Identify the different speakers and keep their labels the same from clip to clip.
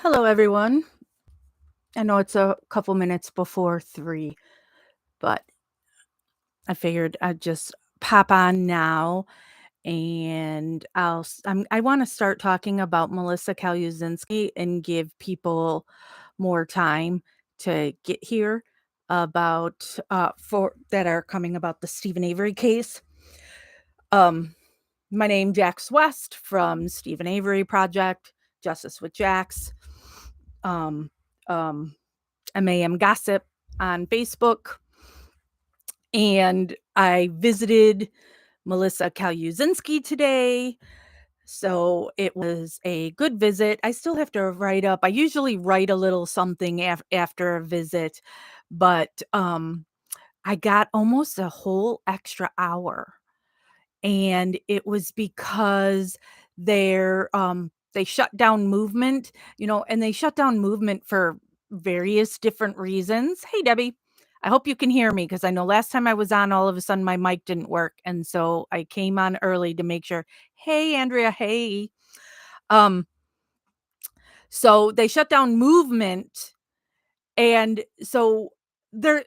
Speaker 1: Hello, everyone. I know it's a couple minutes before 3, but I figured I'd just pop on now and I want to start talking about Melissa Kaluzinski and give people more time to get here about for that are coming about the Stephen Avery case. Um my name Jax West from Stephen Avery Project, Justice with Jax. Um um MAM Gossip on Facebook, and I visited Melissa Kaluzinski today. So it was a good visit. I still have to write up. I usually write a little something after a visit, but I got almost a whole extra hour, and it was because they shut down movement, and they shut down movement for various different reasons. Hey, Debbie. I hope you can hear me because I know last time I was on, all of a sudden my mic didn't work. And so I came on early to make sure. Hey, Andrea. Hey. Um, so they shut down movement. And so they're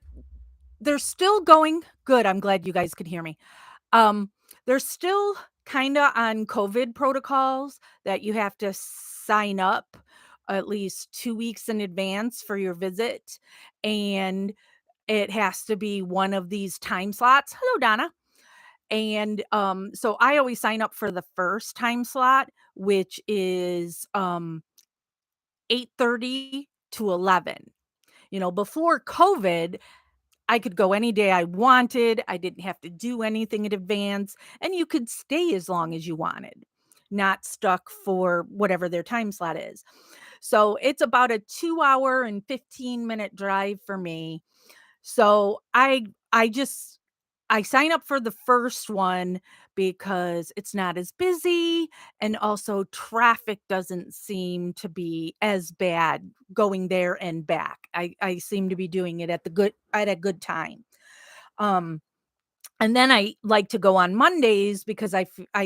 Speaker 1: they're still going good. I'm glad you guys could hear me. Um, they're still kinda on COVID protocols that you have to sign up at least 2 weeks in advance for your visit, and it has to be one of these time slots. Hello, Donna. And, so I always sign up for the first time slot, which is, 8:30 to 11. Before COVID, I could go any day I wanted. I didn't have to do anything in advance, and you could stay as long as you wanted, not stuck for whatever their time slot is. So it's about a 2 hour and 15-minute drive for me. So I sign up for the first one because it's not as busy, and also traffic doesn't seem to be as bad going there and back. I seem to be doing it at a good time. Um and then I like to go on Mondays because I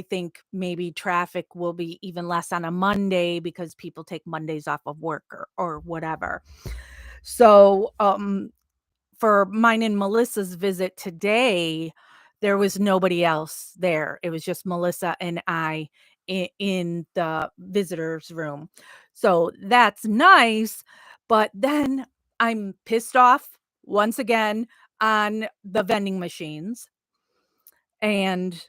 Speaker 1: think maybe traffic will be even less on a Monday because people take Mondays off of work or whatever. So, for mine and Melissa's visit today, there was nobody else there. It was just Melissa and I in the visitors room. So that's nice, but then I'm pissed off once again on the vending machines. And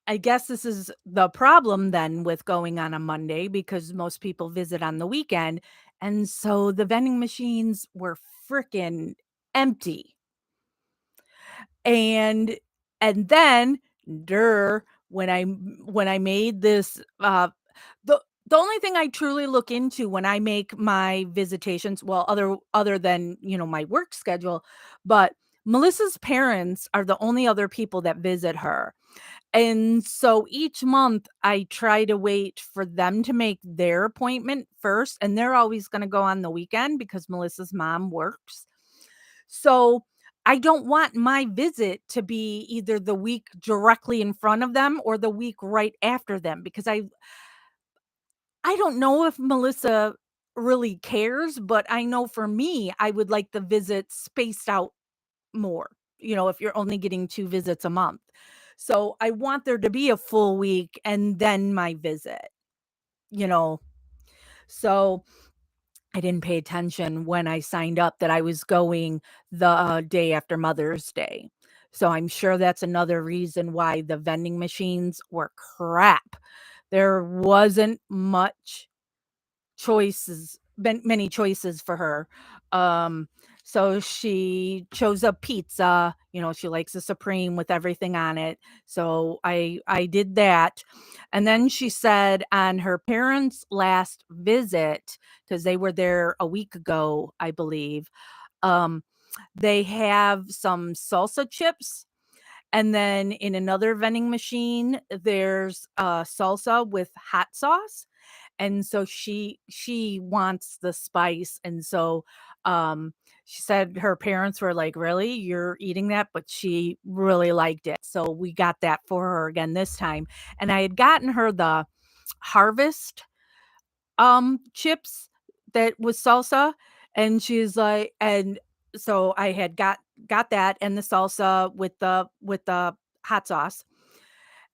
Speaker 1: I guess this is the problem then with going on a Monday because most people visit on the weekend. And so the vending machines were freaking empty. And then, when I made this, the only thing I truly look into when I make my visitations, well, other than, my work schedule, but Melissa's parents are the only other people that visit her. And so each month I try to wait for them to make their appointment first, and they're always gonna go on the weekend because Melissa's mom works. So, I don't want my visit to be either the week directly in front of them or the week right after them because I don't know if Melissa really cares, but I know for me, I would like the visits spaced out more, if you're only getting 2 visits a month. So, I want there to be a full week and then my visit, you know? So I didn't pay attention when I signed up that I was going the, day after Mother's Day. So I'm sure that's another reason why the vending machines were crap. There wasn't much many choices for her. Um, so she chose a pizza, she likes a supreme with everything on it. So I did that. And then she said on her parents' last visit, because they were there a week ago, I believe, um, they have some salsa chips. And then in another vending machine, there's salsa with hot sauce, and so she wants the spice. And so she said her parents were like, "Really? You're eating that?" But she really liked it. So we got that for her again this time. And I had gotten her the Harvest chips that was salsa, and she's like and so I had got that and the salsa with the hot sauce,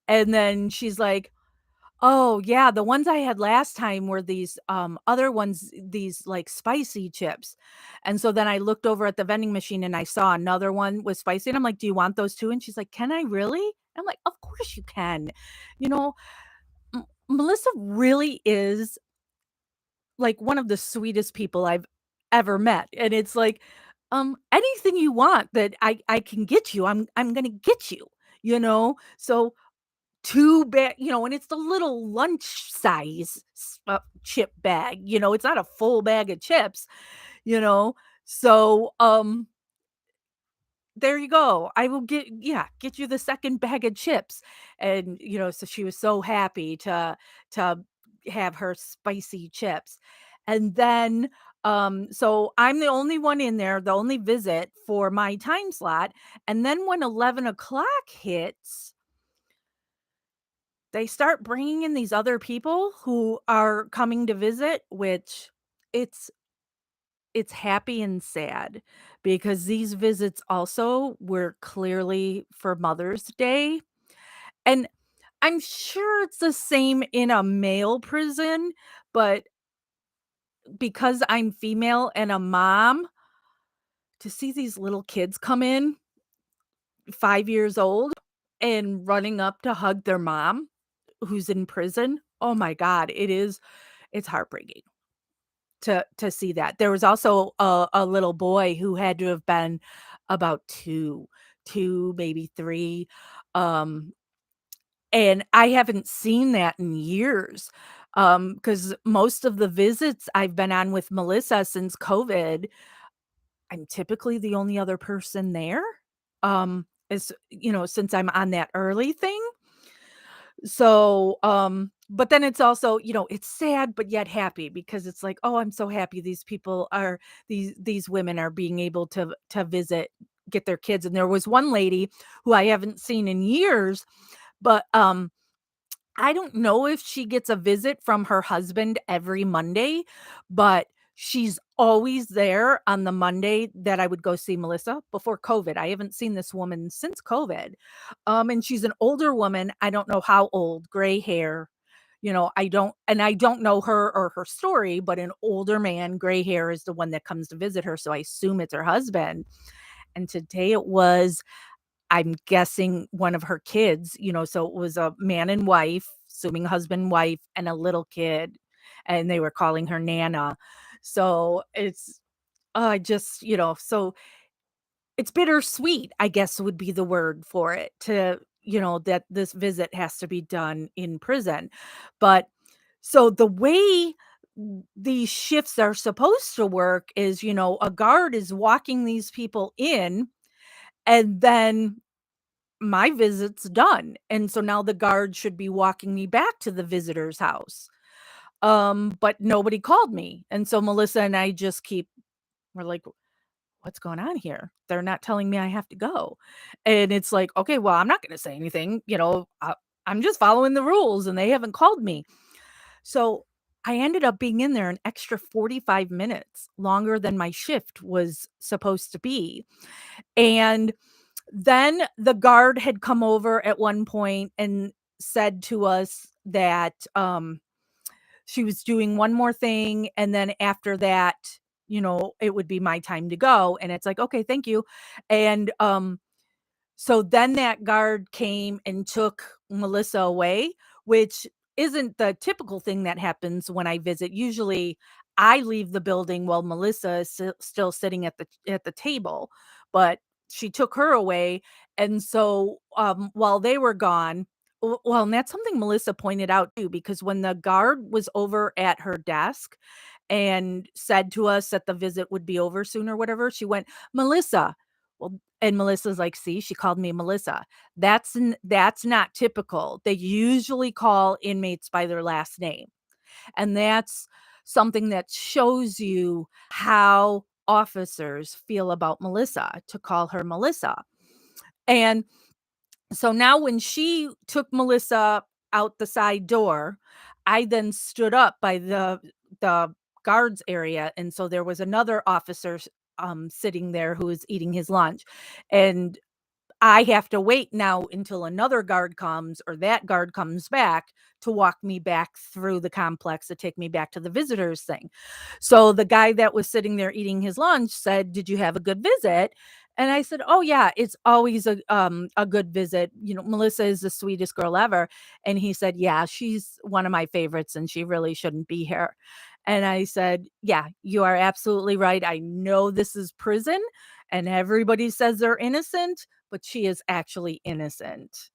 Speaker 1: and then she's like, "Oh, yeah, the ones I had last time were these, other ones, these, like, spicy chips." And so then I looked over at the vending machine and I saw another one with spicy, and I'm like, "Do you want those too?" And she's like, "Can I really?" I'm like, "Of course you can." You know, Melissa really is, like, one of the sweetest people I've ever met, and it's like, anything you want that I can get you, I'm gonna get you, you know? So 2 and it's the little lunch size chip bag, it's not a full bag of chips, you know? So, there you go. I will get you the second bag of chips. And, so she was so happy to have her spicy chips. And then, so I'm the only one in there, the only visit for my time slot. And then when 11 o'clock hits, they start bringing in these other people who are coming to visit, which it's it's happy and sad because these visits also were clearly for Mother's Day, and I'm sure it's the same in a male prison, but because I'm female and a mom, to see these little kids come in, 5 years old, and running up to hug their mom who's in prison, oh my god, it's heartbreaking to see that. There was also a little boy who had to have been about 2, maybe 3, um, and I haven't seen that in years, because most of the visits I've been on with Melissa since COVID, I'm typically the only other person there, since I'm on that early thing. So, but then it's also, it's sad but yet happy because it's like, "Oh, I'm so happy these women are being able to visit, get their kids." And there was one lady who I haven't seen in years, but, I don't know if she gets a visit from her husband every Monday, but she's always there on the Monday that I would go see Melissa before COVID. I haven't seen this woman since COVID. And she's an older woman. I don't know how old, gray hair. I don't know her or her story, but an older man, gray hair is the one that comes to visit her. So I assume it's her husband. And today it was I'm guessing one of her kids, so it was a man and wife, assuming husband, wife, and a little kid, and they were calling her Nana. So it's I just, so it's bittersweet, I guess would be the word for it that this visit has to be done in prison. But so the way these shifts are supposed to work is, a guard is walking these people in and then my visit's done, and so now the guard should be walking me back to the visitor's house. But nobody called me, and so Melissa and I just we're like, "What's going on here? They're not telling me I have to go." And it's like, "Okay, well, I'm not gonna say anything, I'm just following the rules, and they haven't called me." So, I ended up being in there an extra 45 minutes longer than my shift was supposed to be, and then the guard had come over at one point and said to us that, she was doing one more thing, and then after that, it would be my time to go, and it's like, "Okay, thank you." And, so then that guard came and took Melissa away, which isn't the typical thing that happens when I visit. Usually, I leave the building while Melissa is still sitting at the table, but she took her away, and so, while they were gone well, and that's something Melissa pointed out too, because when the guard was over at her desk and said to us that the visit would be over soon or whatever, she went, "Melissa." Well, and Melissa's like, "See, she called me Melissa." That's not typical. They usually call inmates by their last name, and that's something that shows you how officers feel about Melissa, to call her Melissa. And so now when she took Melissa out the side door, I then stood up by the guards area, and so there was another officer sitting there who was eating his lunch, and I have to wait now until another guard comes or that guard comes back to walk me back through the complex to take me back to the visitors thing. So the guy that was sitting there eating his lunch said, "Did you have a good visit?" And I said, "Oh yeah, it's always a good visit. You know, Melissa is the sweetest girl ever." And he said, "Yeah, she's one of my favorites and she really shouldn't be here." And I said, "Yeah, you are absolutely right. I know this is prison and everybody says they're innocent, but she is actually innocent."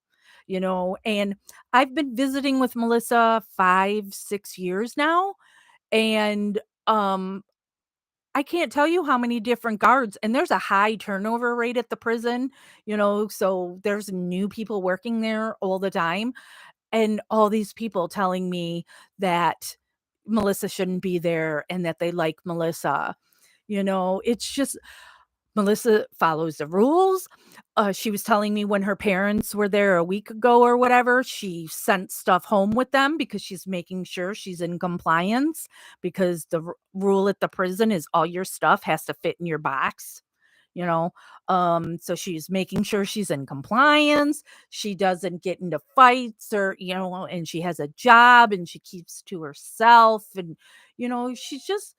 Speaker 1: And I've been visiting with Melissa 5, 6 years now, and, um, I can't tell you how many different guards and there's a high turnover rate at the prison, so there's new people working there all the time, and all these people telling me that Melissa shouldn't be there and that they like Melissa. It's just Melissa follows the rules. She was telling me when her parents were there a week ago or whatever, she sent stuff home with them because she's making sure she's in compliance because the rule at the prison is all your stuff has to fit in your box, you know. So she's making sure she's in compliance. She doesn't get into fights and she has a job and she keeps to herself and she's just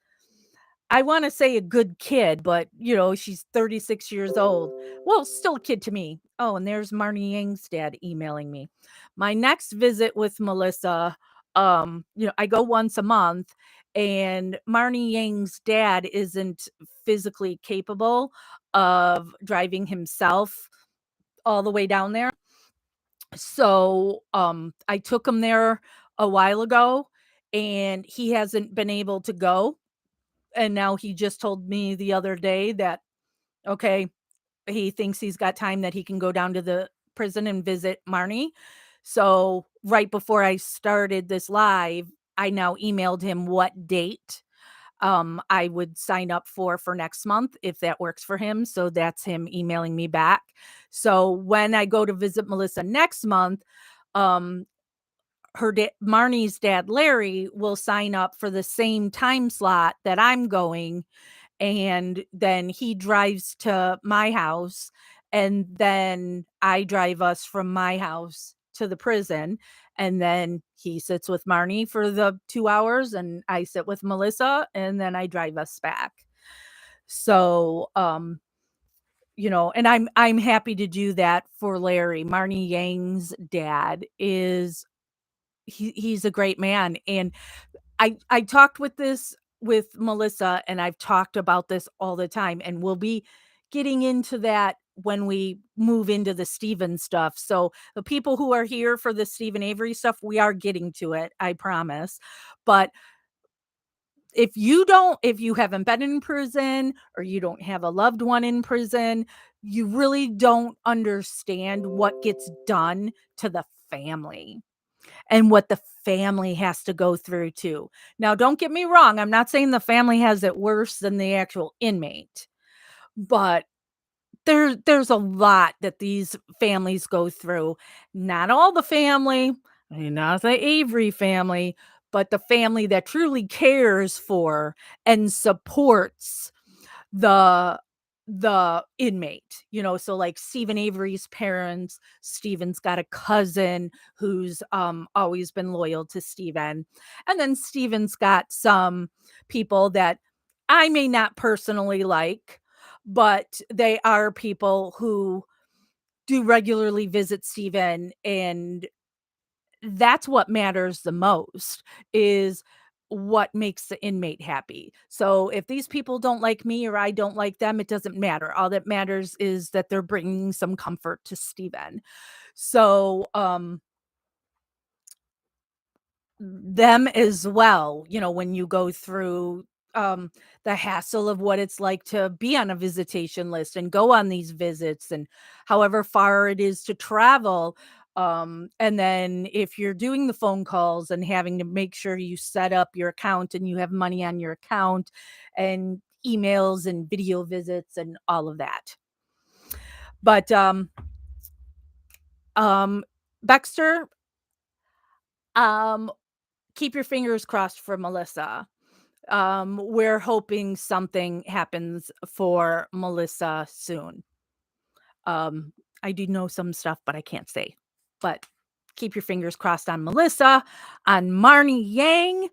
Speaker 1: I wanna say a good kid, but, she's 36 years old. Well, still a kid to me. Oh, and there's Marnie Yang's dad emailing me. My next visit with Melissa, I go once a month, and Marnie Yang's dad isn't physically capable of driving himself all the way down there. So, I took him there a while ago, and he hasn't been able to go. And now he just told me the other day that, okay, he thinks he's got time that he can go down to the prison and visit Marnie. So, right before I started this live, I now emailed him what date I would sign up for next month if that works for him. So that's him emailing me back. So when I go to visit Melissa next month, um, Marnie's dad, Larry, will sign up for the same time slot that I'm going, and then he drives to my house, and then I drive us from my house to the prison, and then he sits with Marnie for the 2 hours, and I sit with Melissa, and then I drive us back. So, and I'm happy to do that for Larry. Marnie Yang's dad he's a great man, and I talked with Melissa, and I've talked about this all the time, and we'll be getting into that when we move into the Stephen stuff. So the people who are here for the Stephen Avery stuff, we are getting to it, I promise. But if you haven't been in prison or you don't have a loved one in prison, you really don't understand what gets done to the family and what the family has to go through too. Now, don't get me wrong, I'm not saying the family has it worse than the actual inmate, but there's a lot that these families go through. Not all the family, I mean, not the Avery family, but the family that truly cares for and supports the inmate, so like Stephen Avery's parents, Stephen's got a cousin who's always been loyal to Stephen. And then Stephen's got some people that I may not personally like, but they are people who do regularly visit Stephen, and that's what matters the most is what makes the inmate happy. So if these people don't like me or I don't like them, it doesn't matter. All that matters is that they're bringing some comfort to Stephen. So, them as well, when you go through the hassle of what it's like to be on a visitation list and go on these visits and however far it is to travel. And then if you're doing the phone calls and having to make sure you set up your account and you have money on your account and emails and video visits and all of that. But um Baxter, um keep your fingers crossed for Melissa. We're hoping something happens for Melissa soon. Um, I do know some stuff, but I can't say. But keep your fingers crossed on Melissa, on Marnie Yang.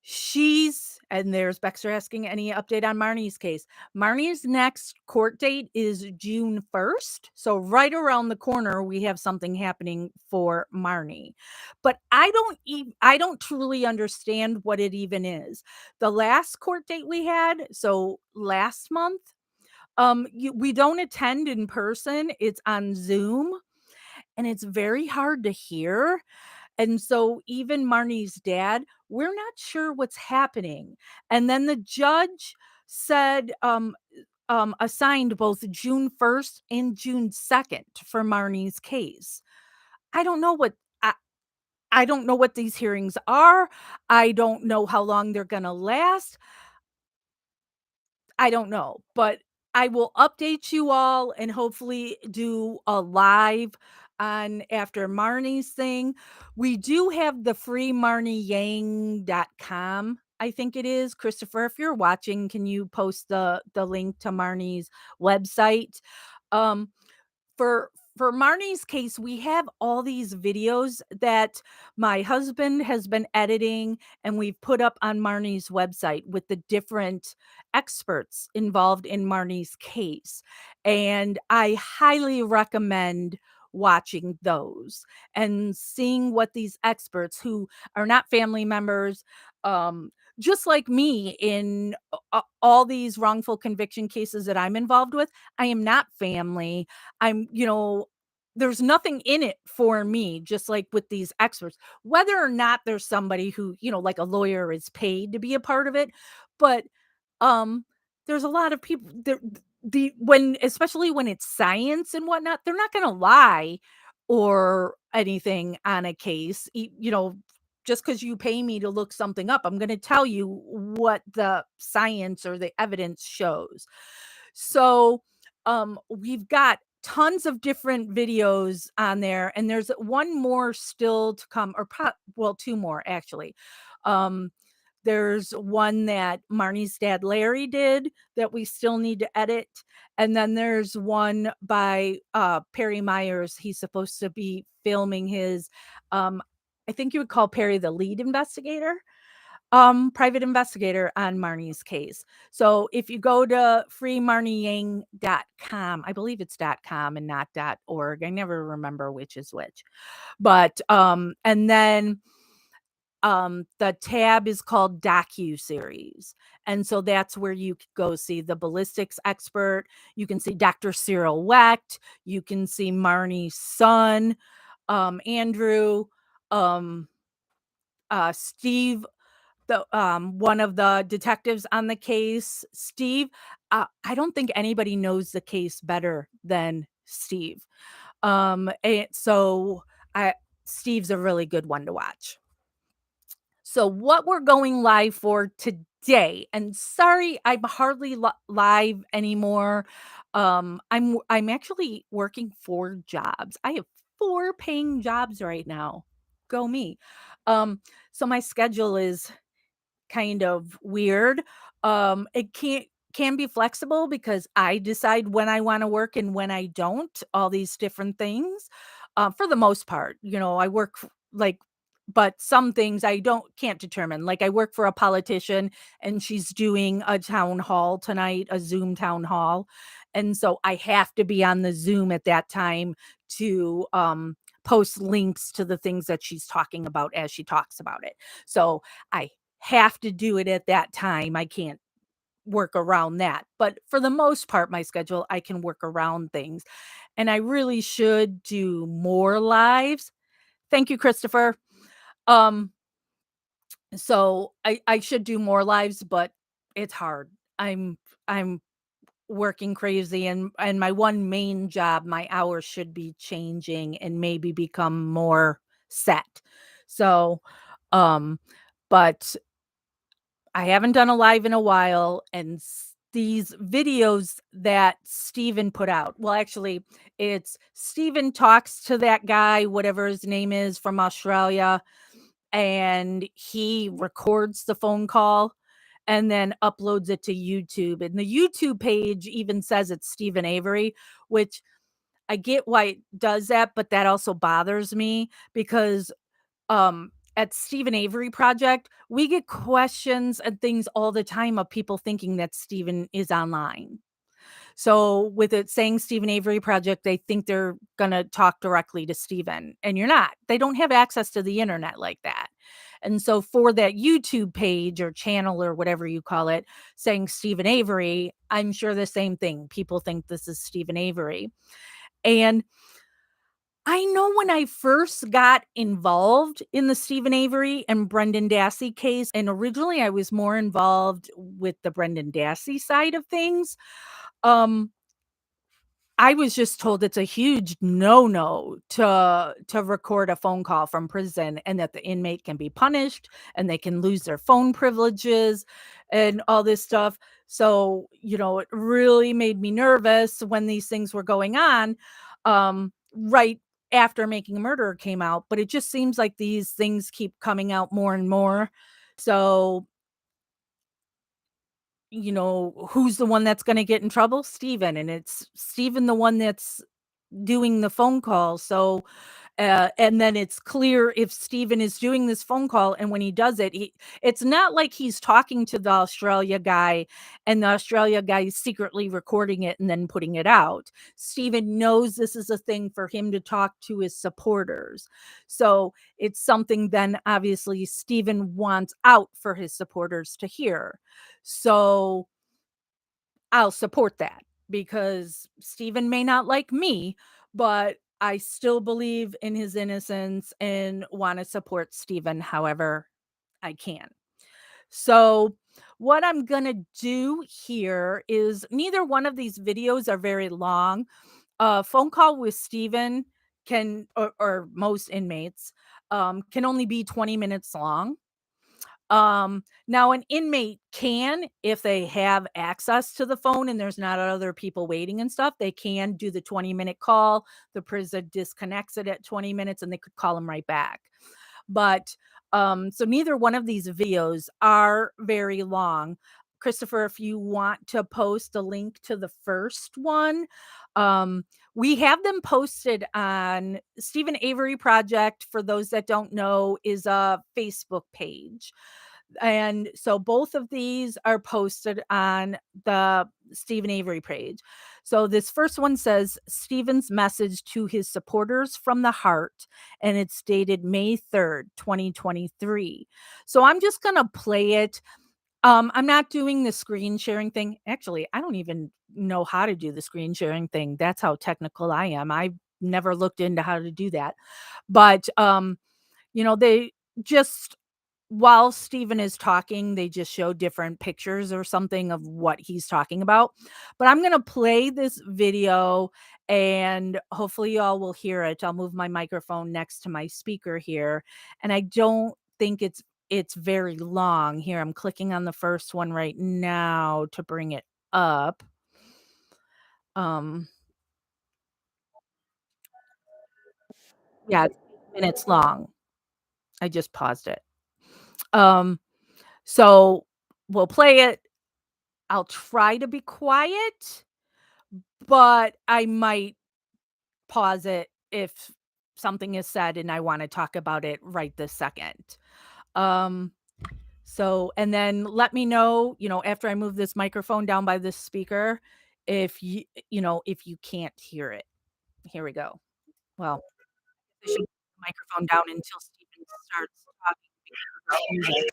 Speaker 1: She's and there's Baxter asking any update on Marnie's case. Marnie's next court date is June 1st. So right around the corner, we have something happening for Marnie. But I don't truly understand what it even is. The last court date we had, so last month, we don't attend in person, it's on Zoom, and it's very hard to hear, and so even Marnie's dad, we're not sure what's happening, and then the judge said, assigned both June 1st and June 2nd for Marnie's case. I don't know what I I don't know what these hearings are, I don't know how long they're gonna last. I don't know, but I will update you all and hopefully do a live on after Marnie's thing. We do have the free marnieyang.com. I think it is. Christopher, if you're watching, can you post the link to Marnie's website? Um, for for Marnie's case, we have all these videos that my husband has been editing and we've put up on Marnie's website with the different experts involved in Marnie's case. And I highly recommend watching those and seeing what these experts who are not family members, um, just like me in all these wrongful conviction cases that I'm involved with, I am not family. There's nothing in it for me, just like with these experts, whether or not there's somebody who, like a lawyer is paid to be a part of it. But um, there's a lot of people there, when, especially when it's science and whatnot, they're not going to lie or anything on a case. Just because you pay me to look something up, I'm going to tell you what the science or the evidence shows. So, we've got tons of different videos on there, and there's one more still to come, or well, two more actually. Um, there's one that Marnie's dad Larry did that we still need to edit, and then there's one by Perry Myers. He's supposed to be filming his. Um, I think you would call Perry the lead investigator, private investigator on Marnie's case. So if you go to freemarnieyang.com, I believe it's .com and not .org. I never remember which is which. But and then the tab is called docu-series. And so that's where you could go see the ballistics expert. You can see Dr. Cyril Wecht. You can see Marnie's son, Andrew, um, Steve, the one of the detectives on the case, Steve. I don't think anybody knows the case better than Steve. So I Steve's a really good one to watch. So what we're going live for today, and sorry, I'm hardly live anymore. I'm actually working 4 jobs. I have 4 paying jobs right now. Go me. So my schedule is kind of weird. It can be flexible because I decide when I want to work and when I don't, all these different things. For the most part, I work like, but some things I can't determine. Like I work for a politician and she's doing a town hall tonight, a Zoom town hall. And so I have to be on the Zoom at that time to post links to the things that she's talking about as she talks about it. So I have to do it at that time. I can't work around that. But for the most part, my schedule, I can work around things. And I really should do more lives. Thank you, Christopher. Um, so I should do more lives, but it's hard. I'm working crazy, and my one main job, my hours should be changing and maybe become more set. So but I haven't done a live in a while, and these videos that Steven put out. Well, actually, it's Steven talks to that guy, whatever his name is, from Australia, and he records the phone call. and then uploads it to YouTube. And the YouTube page even says it's Stephen Avery, which I get why it does that, but that also bothers me because at Stephen Avery Project, we get questions and things all the time of people thinking that Stephen is online. So with it saying Stephen Avery Project, they think they're gonna talk directly to Stephen, and you're not. They don't have access to the internet like that. And so for that YouTube page or channel or whatever you call it, saying Stephen Avery, I'm sure the same thing. People think this is Stephen Avery. And I know when I first got involved in the Stephen Avery and Brendan Dassey case, and originally I was more involved with the Brendan Dassey side of things. Um, I was just told it's a huge no-no to record a phone call from prison and that the inmate can be punished and they can lose their phone privileges and all this stuff. So, it really made me nervous when these things were going on, right after Making a Murderer came out, but it just seems like these things keep coming out more and more. So, who's the one that's gonna get in trouble? Steven, and it's Steven the one that's doing the phone call. So, and then it's clear if Steven is doing this phone call, and when he does it, it's not like he's talking to the Australia guy and the Australia guy is secretly recording it and then putting it out. Steven knows this is a thing for him to talk to his supporters. So it's something then obviously Steven wants out for his supporters to hear. So I'll support that because Steven may not like me, but I still believe in his innocence and want to support Steven however I can. So, what I'm going to do here is neither one of these videos are very long. A phone call with Steven or most inmates, can only be 20 minutes long. Now an inmate can, if they have access to the phone and there's not other people waiting and stuff, they can do the 20-minute call. The prison disconnects it at 20 minutes and they could call them right back. But so neither one of these videos are very long. Christopher, if you want to post a link to the first one, we have them posted on Stephen Avery Project. For those that don't know, is a Facebook page. And so both of these are posted on the Stephen Avery page. So this first one says Stephen's message to his supporters from the heart, and it's dated May 3rd, 2023. So I'm just going to play it. I'm not doing the screen sharing thing. Actually, I don't even know how to do the screen sharing thing. That's how technical I am. I've never looked into how to do that. But they just while Steven is talking, they just show different pictures or something of what he's talking about. But I'm going to play this video and hopefully y'all will hear it. I'll move my microphone next to my speaker here. And I don't think it's very long. Here, I'm clicking on the first one right now to bring it up. Um yeah, it's 8 minutes long. I just paused it. Um so we'll play it. I'll try to be quiet, but I might pause it if something is said and I wanna talk about it right this second. Um, and then let me know, after I move this microphone down by this speaker, if if you can't hear it. Here we go. Well, I should put the microphone down until Steven starts talking because of music.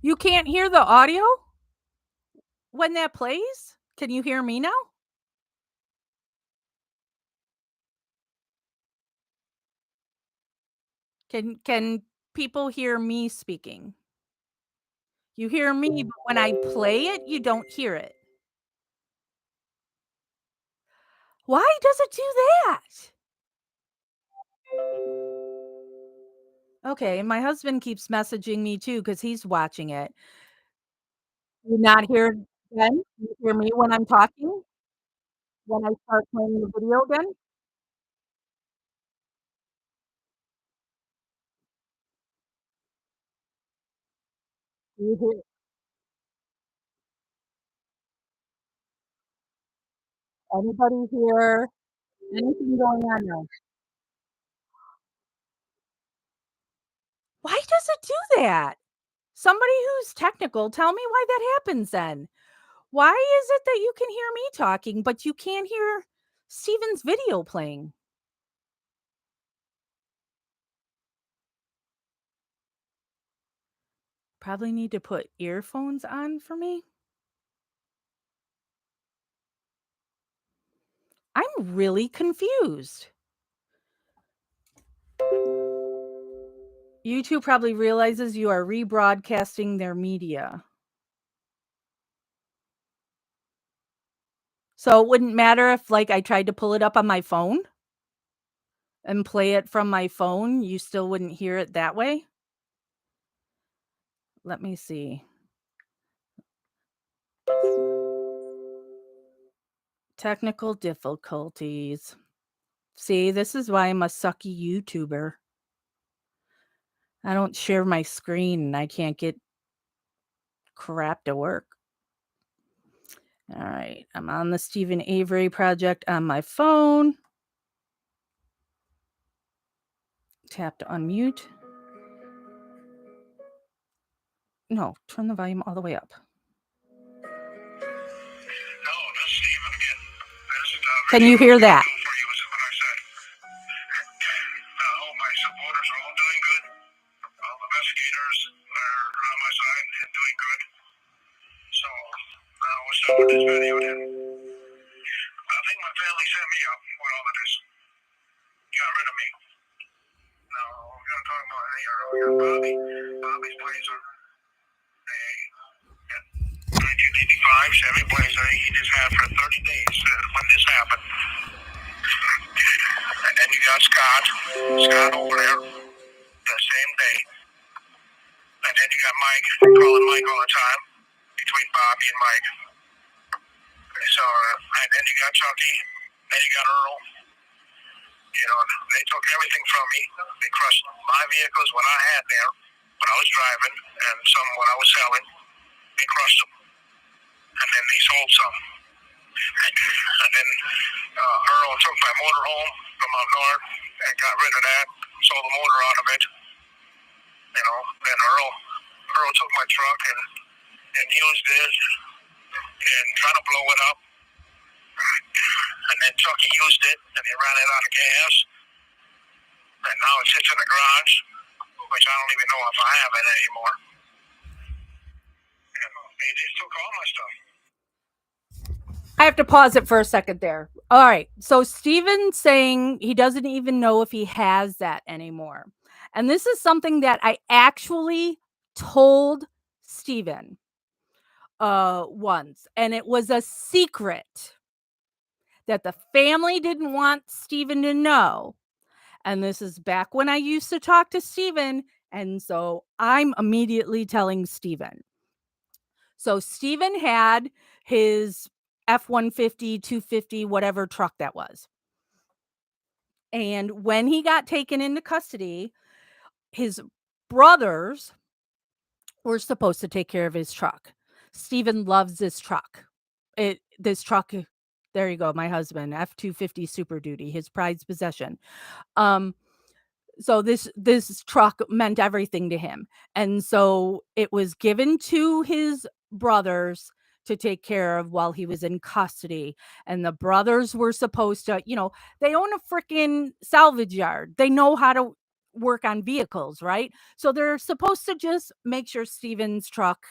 Speaker 1: You can't hear the audio when that plays? Can you hear me now? Can people hear me speaking? You hear me, but when I play it, you don't hear it. Why does it do that? Okay, my husband keeps messaging me too because he's watching it. You not hear then? You hear me when I'm talking? When I start playing the video again? Do you hear anybody hear anything going on now? Why does it do that? Somebody who's technical, tell me why that happens then. Why is it that you can hear me talking, but you can't hear Steven's video playing? Probably need to put earphones on for me. I'm really confused. YouTube probably realizes you are rebroadcasting their media. So it wouldn't matter if, like, I tried to pull it up on my phone and play it from my phone, you still wouldn't hear it that way? Let me see. Technical difficulties. See, this is why I'm a sucky YouTuber. I don't share my screen and I can't get crap to work. All right, I'm on the Stephen Avery project on my phone. Tap to unmute. No, turn the volume all the way up. Hello, this is Stephen again. Can you hear that? For you, is what I said. All my supporters are all doing good. All the investigators are on my side and doing good. So now we'll start with this video then. I think my family set me up with all of this. Got rid of me. Now we're gonna talk about Bobby. Bobby's blazer. A 1985 Chevy Blazer he just had for 30 days when this happened. And then you got Scott. Scott over there the same day. And then you got Mike, calling Mike all the time, between Bobby and Mike. So, and then you got Chucky, then you got Earl. You know, they took everything from me. They crushed my vehicles, what I had there, when I was driving, and some what I was selling. They crushed them. And then they sold some. And then Earl took my motor home from up north and got rid of that, sold the motor out of it. You know, then Earl took my truck and used it and tried to blow it up. And then Chucky used it and he ran it out of gas. And now it sits in the garage, which I don't even know if I have it anymore. You know, they took all my stuff. I have to pause it for a second there. All right. So Steven's saying he doesn't even know if he has that anymore. And this is something that I actually told Steven once, and it was a secret that the family didn't want Steven to know. And this is back when I used to talk to Steven, and so I'm immediately telling Steven. So Steven had his F-150, 250, whatever truck that was. And when he got taken into custody, his brothers were supposed to take care of his truck. Steven loves this truck. This truck, there you go, my husband, F-250 Super Duty, his prized possession. So this truck meant everything to him. And so it was given to his brothers to take care of while he was in custody. And the brothers were supposed to, they own a freaking salvage yard. They know how to work on vehicles, right? So they're supposed to just make sure Steven's truck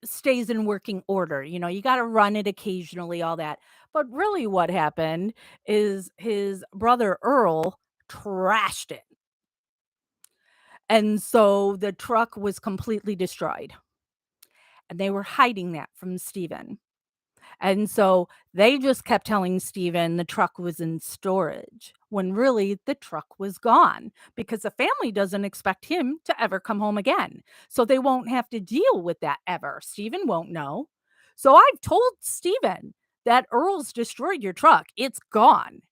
Speaker 1: stays in working order. You got to run it occasionally, all that. But really what happened is his brother Earl trashed it. And so the truck was completely destroyed, and they were hiding that from Steven. And so they just kept telling Steven the truck was in storage when really the truck was gone because the family doesn't expect him to ever come home again. So they won't have to deal with that ever. Steven won't know. So I've told Steven that Earl's destroyed your truck. It's gone.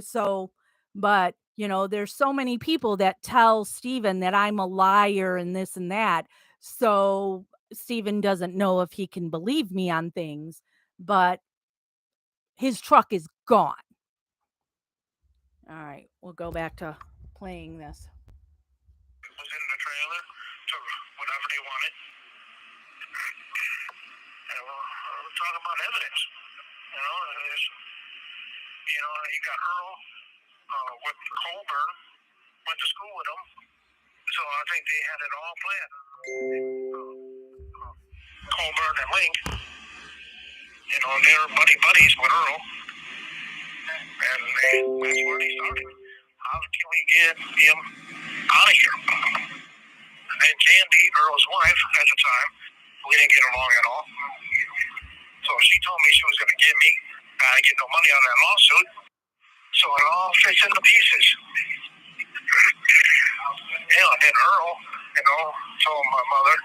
Speaker 1: So but there's so many people that tell Steven that I'm a liar and this and that. So Steven doesn't know if he can believe me on things, but his truck is gone. All right, we'll go back to playing this.
Speaker 2: Was in the trailer to whatever they wanted. And we're talking about evidence. You got Earl with Colburn, went to school with him. So I think they had it all planned. Colburn and Link, they're buddies with Earl. And that's where they started. How can we get him out of here? And then Candy, Earl's wife at the time, we didn't get along at all. So she told me she was going to give me, I didn't get no money on that lawsuit. So it all fits into pieces. And then Earl, told my mother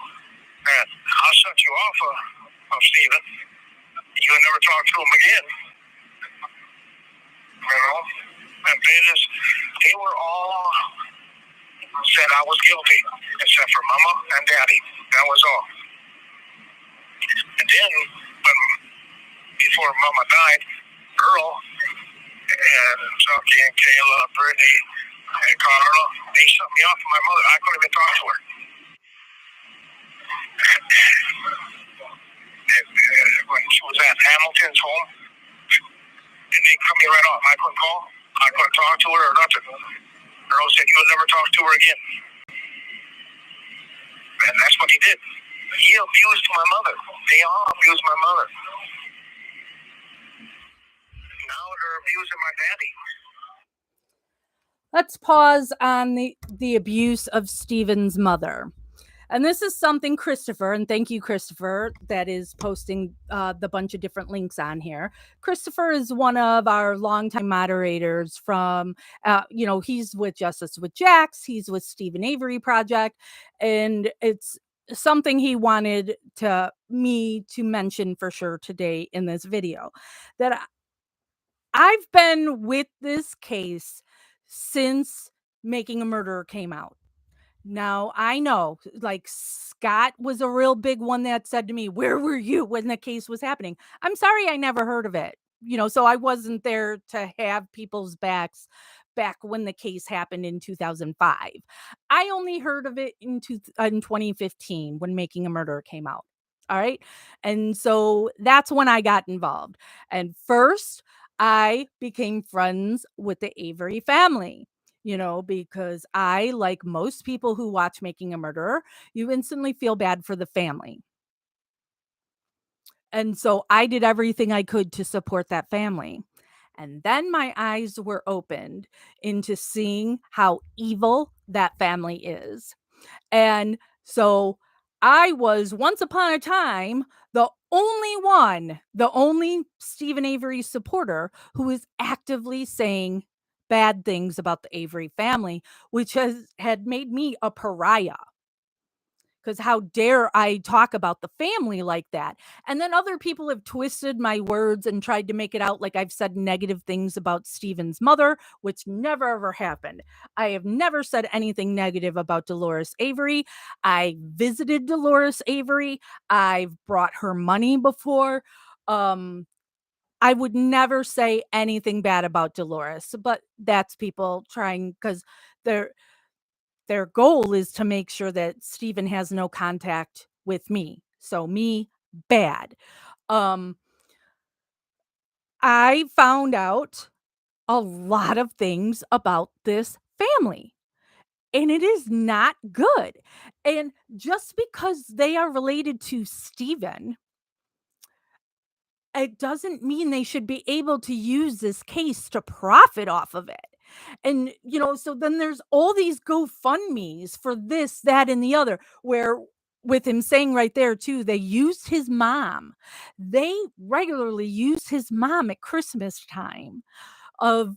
Speaker 2: that I'll shut you off of Steven. You would never talk to him again. And they were all said I was guilty, except for Mama and Daddy. That was all. And then, before Mama died, Earl and Chucky and Kayla, Brittany, and Carla, they shut me off from my mother. I couldn't even talk to her. When she was at Hamilton's home, and they cut me right off. I couldn't call. I couldn't talk to her or nothing. Earl said, you'll never talk to her again. And that's what he did. He abused my mother. They all abused my mother. Now they're abusing my daddy.
Speaker 1: Let's pause on the abuse of Steven's mother. And this is something Christopher, and thank you, Christopher, that is posting the bunch of different links on here. Christopher is one of our longtime moderators from, he's with Justice with Jax, he's with Stephen Avery Project, and it's something he wanted me to mention for sure today in this video. That I've been with this case since Making a Murderer came out. Now, I know, like, Scott was a real big one that said to me, "Where were you when the case was happening?" I'm sorry I never heard of it. So I wasn't there to have people's backs back when the case happened in 2005. I only heard of it in 2015 when Making a Murderer came out. All right? And so that's when I got involved. And first, I became friends with the Avery family. Because I, like most people who watch Making a Murderer, you instantly feel bad for the family. And so I did everything I could to support that family. And then my eyes were opened into seeing how evil that family is. And so I was once upon a time the only Stephen Avery supporter who is actively saying bad things about the Avery family, which had made me a pariah. Because how dare I talk about the family like that? And then other people have twisted my words and tried to make it out like I've said negative things about Stephen's mother, which never ever happened. I have never said anything negative about Dolores Avery. I visited Dolores Avery. I've brought her money before. I would never say anything bad about Dolores, but that's people trying because their goal is to make sure that Stephen has no contact with me. So me, bad. I found out a lot of things about this family, and it is not good. And just because they are related to Stephen, it doesn't mean they should be able to use this case to profit off of it. And, so then there's all these GoFundMe's for this, that, and the other, where with him saying right there too, they used his mom. They regularly use his mom at Christmas time of,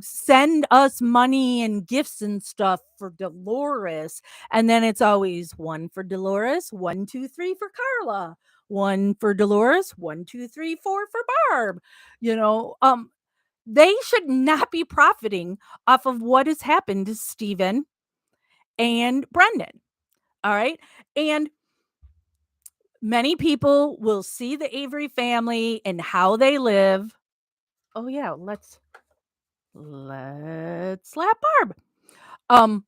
Speaker 1: send us money and gifts and stuff for Dolores. And then it's always one for Dolores, 1, 2, 3 for Carla, one for Dolores, 1, 2, 3, 4 for Barb. You know, they should not be profiting off of what has happened to Stephen and Brendan. All right. And many people will see the Avery family and how they live. Oh yeah, let's slap Barb. Um,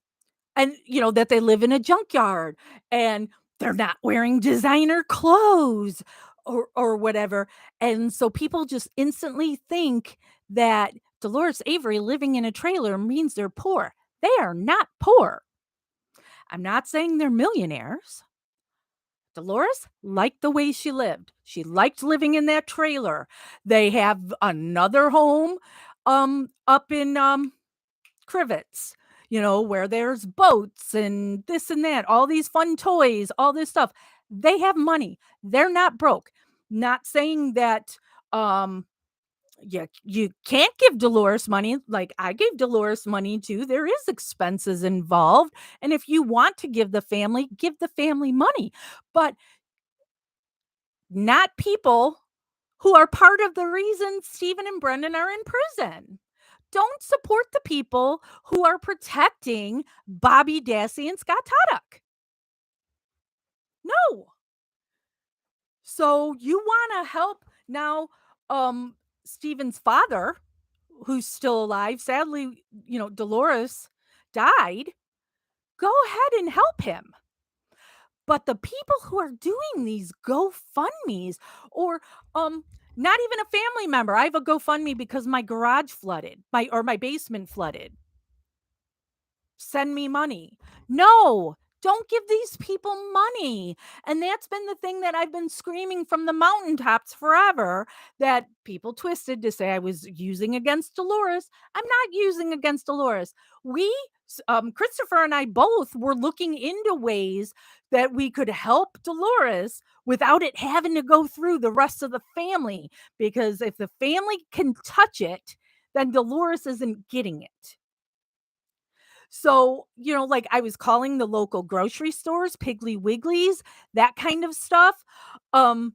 Speaker 1: and that they live in a junkyard and they're not wearing designer clothes or whatever. And so people just instantly think that Dolores Avery living in a trailer means they're poor. They are not poor. I'm not saying they're millionaires. Dolores liked the way she lived. She liked living in that trailer. They have another home up in Crivets, where there's boats and this and that, all these fun toys, all this stuff. They have money. They're not broke. Not saying that you can't give Dolores money. Like I gave Dolores money too. There is expenses involved. And if you want to give the family money. But not people who are part of the reason Stephen and Brendan are in prison. Don't support the people who are protecting Bobby Dassey and Scott Toddock. No. So you want to help now. Stephen's father, who's still alive, sadly, Dolores died. Go ahead and help him. But the people who are doing these GoFundMe's or not even a family member. I have a GoFundMe because my garage flooded, my basement flooded. Send me money. No, don't give these people money. And that's been the thing that I've been screaming from the mountaintops forever, that people twisted to say I was using against Dolores. I'm not using against Dolores. Christopher and I both were looking into ways that we could help Dolores without it having to go through the rest of the family. Because if the family can touch it, then Dolores isn't getting it. So, like I was calling the local grocery stores, Piggly Wigglies, that kind of stuff, um,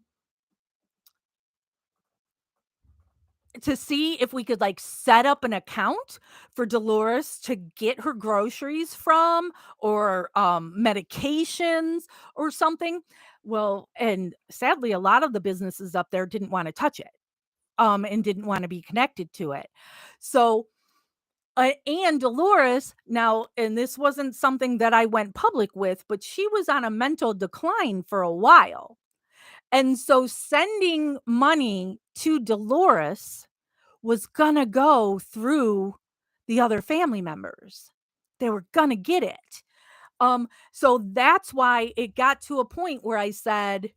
Speaker 1: to see if we could like set up an account for Dolores to get her groceries from or medications or something. Well, and sadly, a lot of the businesses up there didn't want to touch it and didn't want to be connected to it. So, and Dolores, now, and this wasn't something that I went public with, but she was on a mental decline for a while. And so sending money to Dolores was going to go through the other family members. They were going to get it. So that's why it got to a point where I said,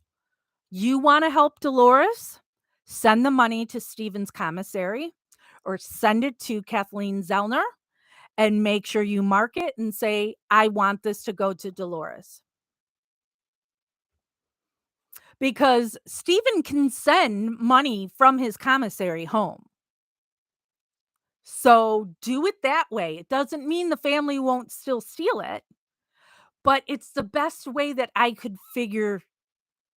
Speaker 1: you want to help Dolores? Send the money to Stephen's commissary or send it to Kathleen Zellner and make sure you mark it and say, I want this to go to Dolores. Because Stephen can send money from his commissary home. So do it that way. It doesn't mean the family won't still steal it, but it's the best way that I could figure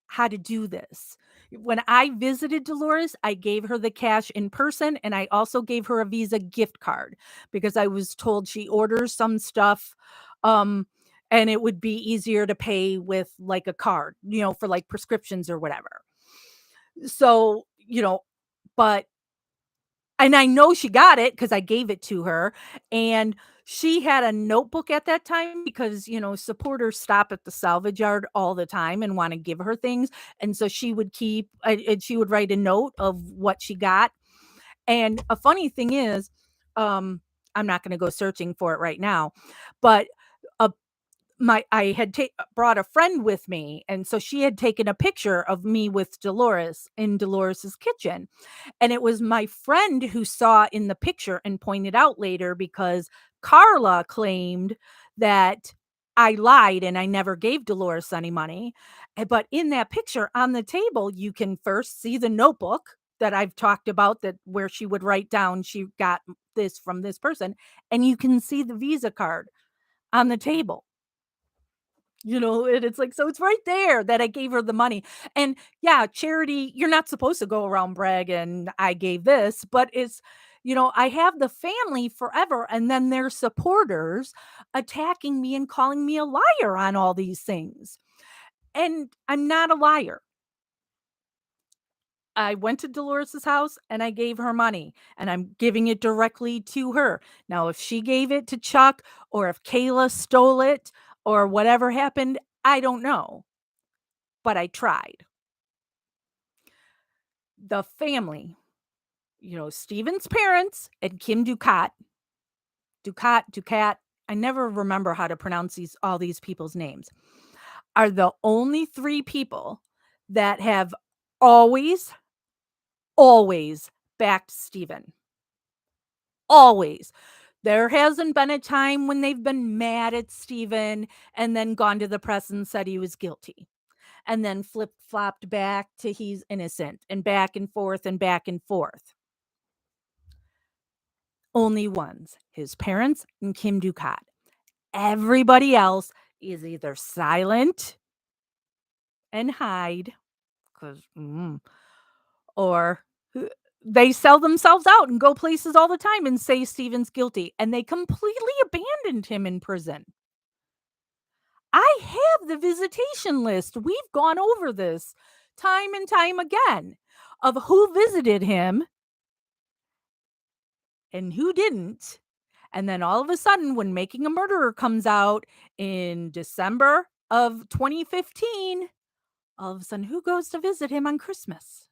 Speaker 1: how to do this. When I visited Dolores, I gave her the cash in person and I also gave her a Visa gift card because I was told she orders some stuff and it would be easier to pay with like a card, for like prescriptions or whatever. So, but and I know she got it because I gave it to her. And she had a notebook at that time because, supporters stop at the salvage yard all the time and want to give her things. And so she would and she would write a note of what she got. And a funny thing is, I'm not going to go searching for it right now, but a I had brought a friend with me, and so she had taken a picture of me with Dolores in Dolores's kitchen, and it was my friend who saw in the picture and pointed out later because Carla claimed that I lied and I never gave Dolores any money. But in that picture on the table, you can first see the notebook that I've talked about, that where she would write down she got this from this person, and you can see the Visa card on the table. And it's like, so it's right there that I gave her the money. And yeah, charity, you're not supposed to go around bragging, I gave this, but I have the family forever, and then their supporters attacking me and calling me a liar on all these things. And I'm not a liar. I went to Dolores's house and I gave her money, and I'm giving it directly to her. Now, if she gave it to Chuck, or if Kayla stole it, or whatever happened, I don't know, but I tried. The family, Steven's parents and Kim Ducat, I never remember how to pronounce all these people's names, are the only 3 people that have always, always backed Steven. Always. There hasn't been a time when they've been mad at Steven and then gone to the press and said he was guilty, and then flip-flopped back to he's innocent, and back and forth and back and forth. Only ones, his parents and Kim Ducat. Everybody else is either silent and hide, 'cause or they sell themselves out and go places all the time and say Steven's guilty, and they completely abandoned him in prison. I have the visitation list. We've gone over this time and time again of who visited him and who didn't. And then all of a sudden, when Making a Murderer comes out in December of 2015, all of a sudden, who goes to visit him on Christmas?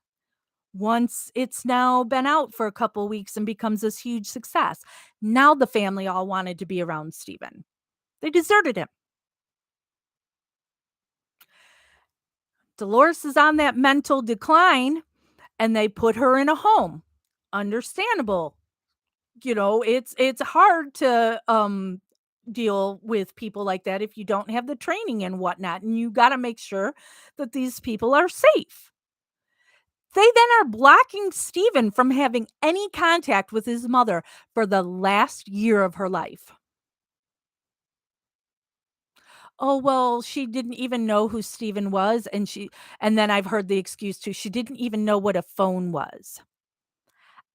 Speaker 1: Once it's now been out for a couple weeks and becomes this huge success. Now the family all wanted to be around Steven. They deserted him. Dolores is on that mental decline, and they put her in a home. Understandable. It's hard to deal with people like that if you don't have the training and whatnot, and you got to make sure that these people are safe. They then are blocking Steven from having any contact with his mother for the last year of her life. Oh, well, she didn't even know who Steven was, and then I've heard the excuse too, she didn't even know what a phone was.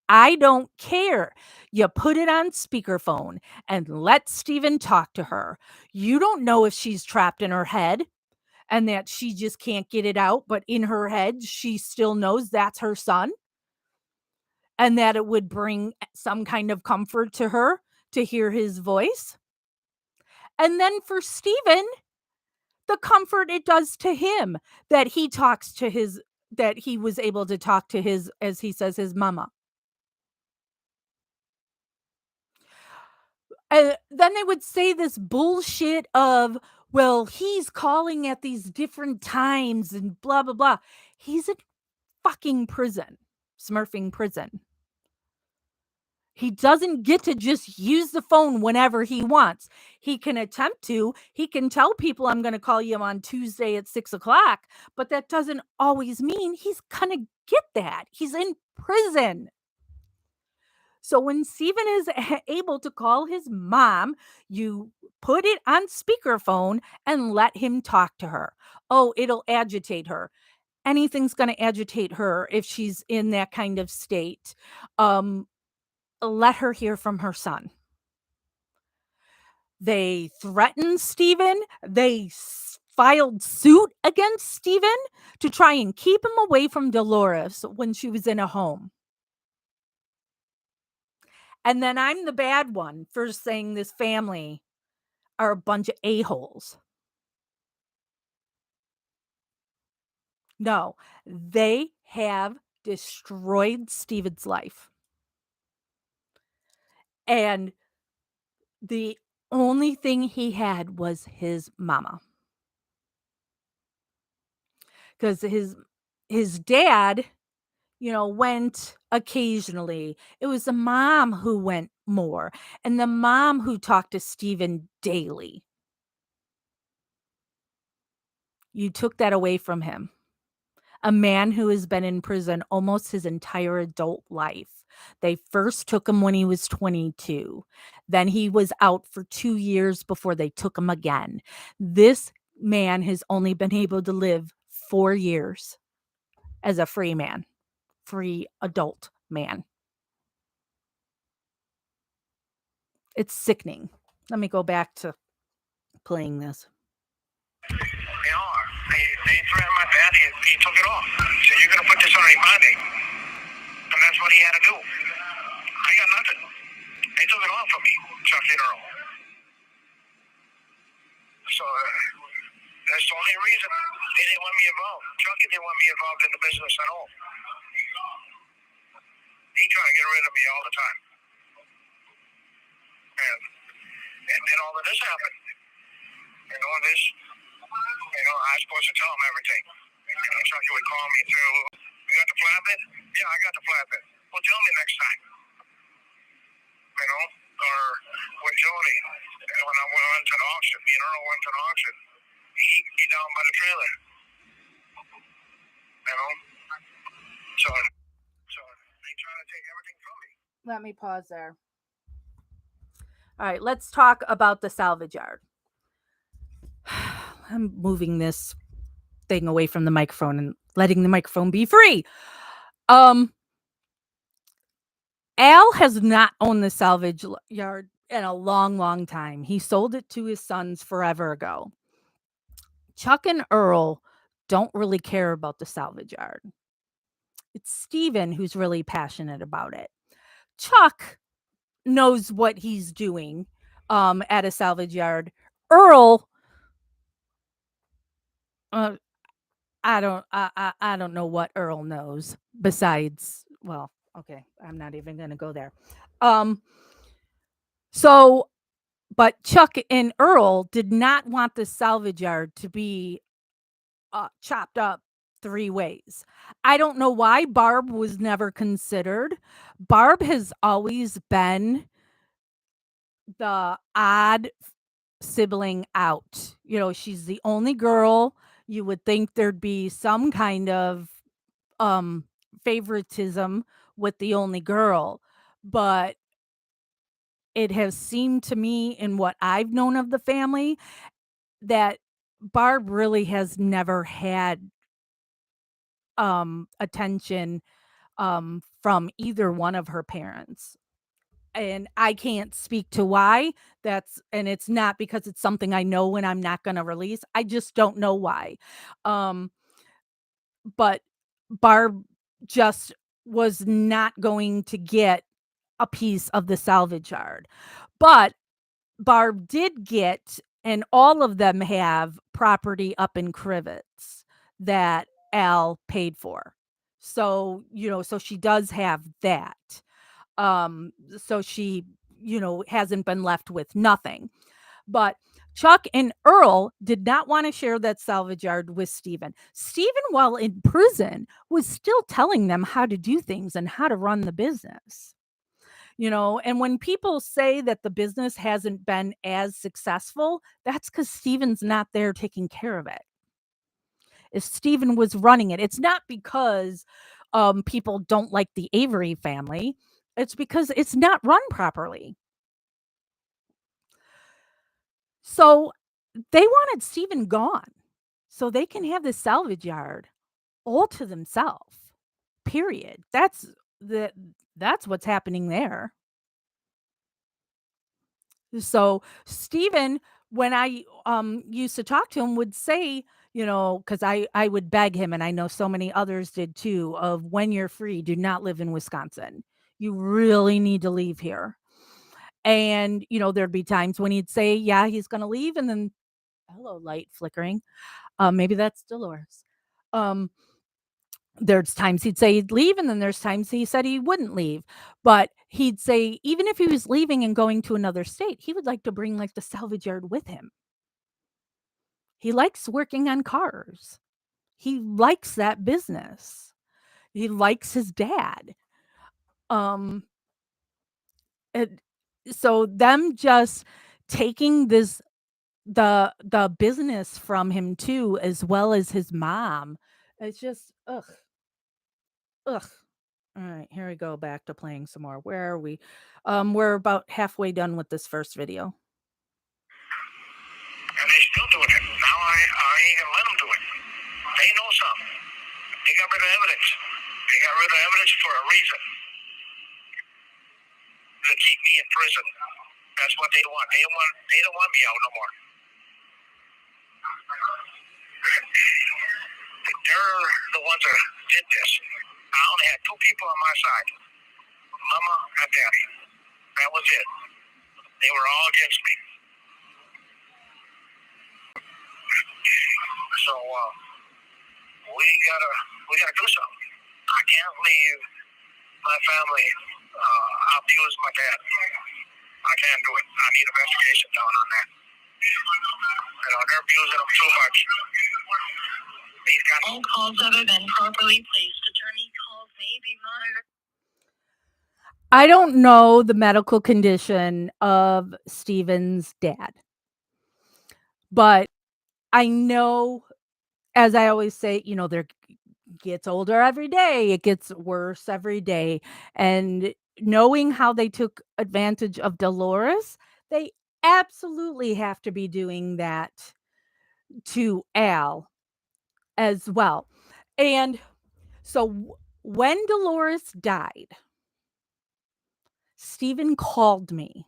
Speaker 1: I don't care. You put it on speakerphone and let Steven talk to her. You don't know if she's trapped in her head and that she just can't get it out, but in her head, she still knows that's her son, and that it would bring some kind of comfort to her to hear his voice. And then for Steven, the comfort it does to him that that he was able to talk to his, as he says, his mama. Then they would say this bullshit of, well, he's calling at these different times and blah, blah, blah. He's in fucking prison, Smurfing prison. He doesn't get to just use the phone whenever he wants. He can attempt to. He can tell people, I'm going to call you on Tuesday at 6:00, but that doesn't always mean he's going to get that. He's in prison. So when Steven is able to call his mom, you put it on speakerphone and let him talk to her. Oh, it'll agitate her. Anything's going to agitate her if she's in that kind of state. Let her hear from her son. They threatened Steven. They filed suit against Steven to try and keep him away from Dolores when she was in a home. And then I'm the bad one for saying this family are a bunch of a-holes. No, they have destroyed Steven's life. And the only thing he had was his mama. Because his dad, went occasionally. It was the mom who went more, and the mom who talked to Steven daily. You took that away from him. A man who has been in prison almost his entire adult life. They first took him when he was 22. Then he was out for 2 years before they took him again. This man has only been able to live 4 years as a free man, free adult man. It's sickening. Let me go back to playing this.
Speaker 2: They are. They threatened my dad. He took it off. He said, "You're going to put this on my name." And that's what he had to do. I got nothing. They took it off from me, Chuck and Earl. So that's the only reason they didn't want me involved. Chucky didn't want me involved in the business at all. He tried to get rid of me all the time. And then all of this happened. I was supposed to tell him everything. Chucky would call me through. "You got the flatbed?" "Yeah, I got the flatbed." "Well, tell me next time." Or with Jody, when I went to the auction, me and Earl went to the auction. He down by the trailer. So they trying to take everything from me.
Speaker 1: Let me pause there. All right, let's talk about the salvage yard. I'm moving this thing away from the microphone and letting the microphone be free. Al has not owned the salvage yard in a long, long time. He sold it to his sons forever ago. Chuck and Earl don't really care about the salvage yard. It's Steven who's really passionate about it. Chuck knows what he's doing at a salvage yard. Earl, I don't know what Earl knows besides, well, okay, I'm not even going to go there. So, but Chuck and Earl did not want the salvage yard to be chopped up 3 ways. I don't know why Barb was never considered. Barb has always been the odd sibling out. She's the only girl. You would think there'd be some kind of favoritism with the only girl, but it has seemed to me in what I've known of the family that Barb really has never had attention from either one of her parents. And I can't speak to why. And it's not because it's something I know and I'm not going to release. I just don't know why. But Barb just was not going to get a piece of the salvage yard. But Barb did get, and all of them have property up in Crivets that Al paid for. So, so she does have that. So she, hasn't been left with nothing. But Chuck and Earl did not want to share that salvage yard with Steven. Steven, while in prison, was still telling them how to do things and how to run the business. And when people say that the business hasn't been as successful, that's because Steven's not there taking care of it. If Steven was running it, it's not because people don't like the Avery family. It's because it's not run properly. So they wanted Steven gone so they can have the salvage yard all to themselves. Period. That's what's happening there. So Steven, when I used to talk to him, would say, because I would beg him, and I know so many others did too, of when you're free, do not live in Wisconsin. You really need to leave here. And, there'd be times when he'd say, yeah, he's going to leave. And then, hello, light flickering. Maybe that's Dolores. There's times he'd say he'd leave, and then there's times he said he wouldn't leave. But he'd say even if he was leaving and going to another state, he would like to bring, like, the salvage yard with him. He likes working on cars. He likes that business. He likes his dad. Um, and so them just taking the business from him too, as well as his mom, it's just, ugh, ugh. Alright, here we go back to playing some more. Where are we? We're about halfway done with this first video.
Speaker 2: And they still doing it. Now I ain't gonna let them do it. They know something. They got rid of evidence. They got rid of evidence for a reason. To keep me in prison. That's what they want. They don't want me out no more. They're the ones that did this. I only had two people on my side. Mama and Daddy. That was it. They were all against me. So we gotta do something. I can't leave my family abuse my dad. I can't do it. I need investigation done on that. They're abusing him too much. He's got all calls other than properly placed. Attorney calls may be monitored.
Speaker 1: I don't know the medical condition of Steven's dad, but I know, as I always say, there gets older every day. It gets worse every day. And knowing how they took advantage of Dolores, they absolutely have to be doing that to Al as well. And so when Dolores died, Steven called me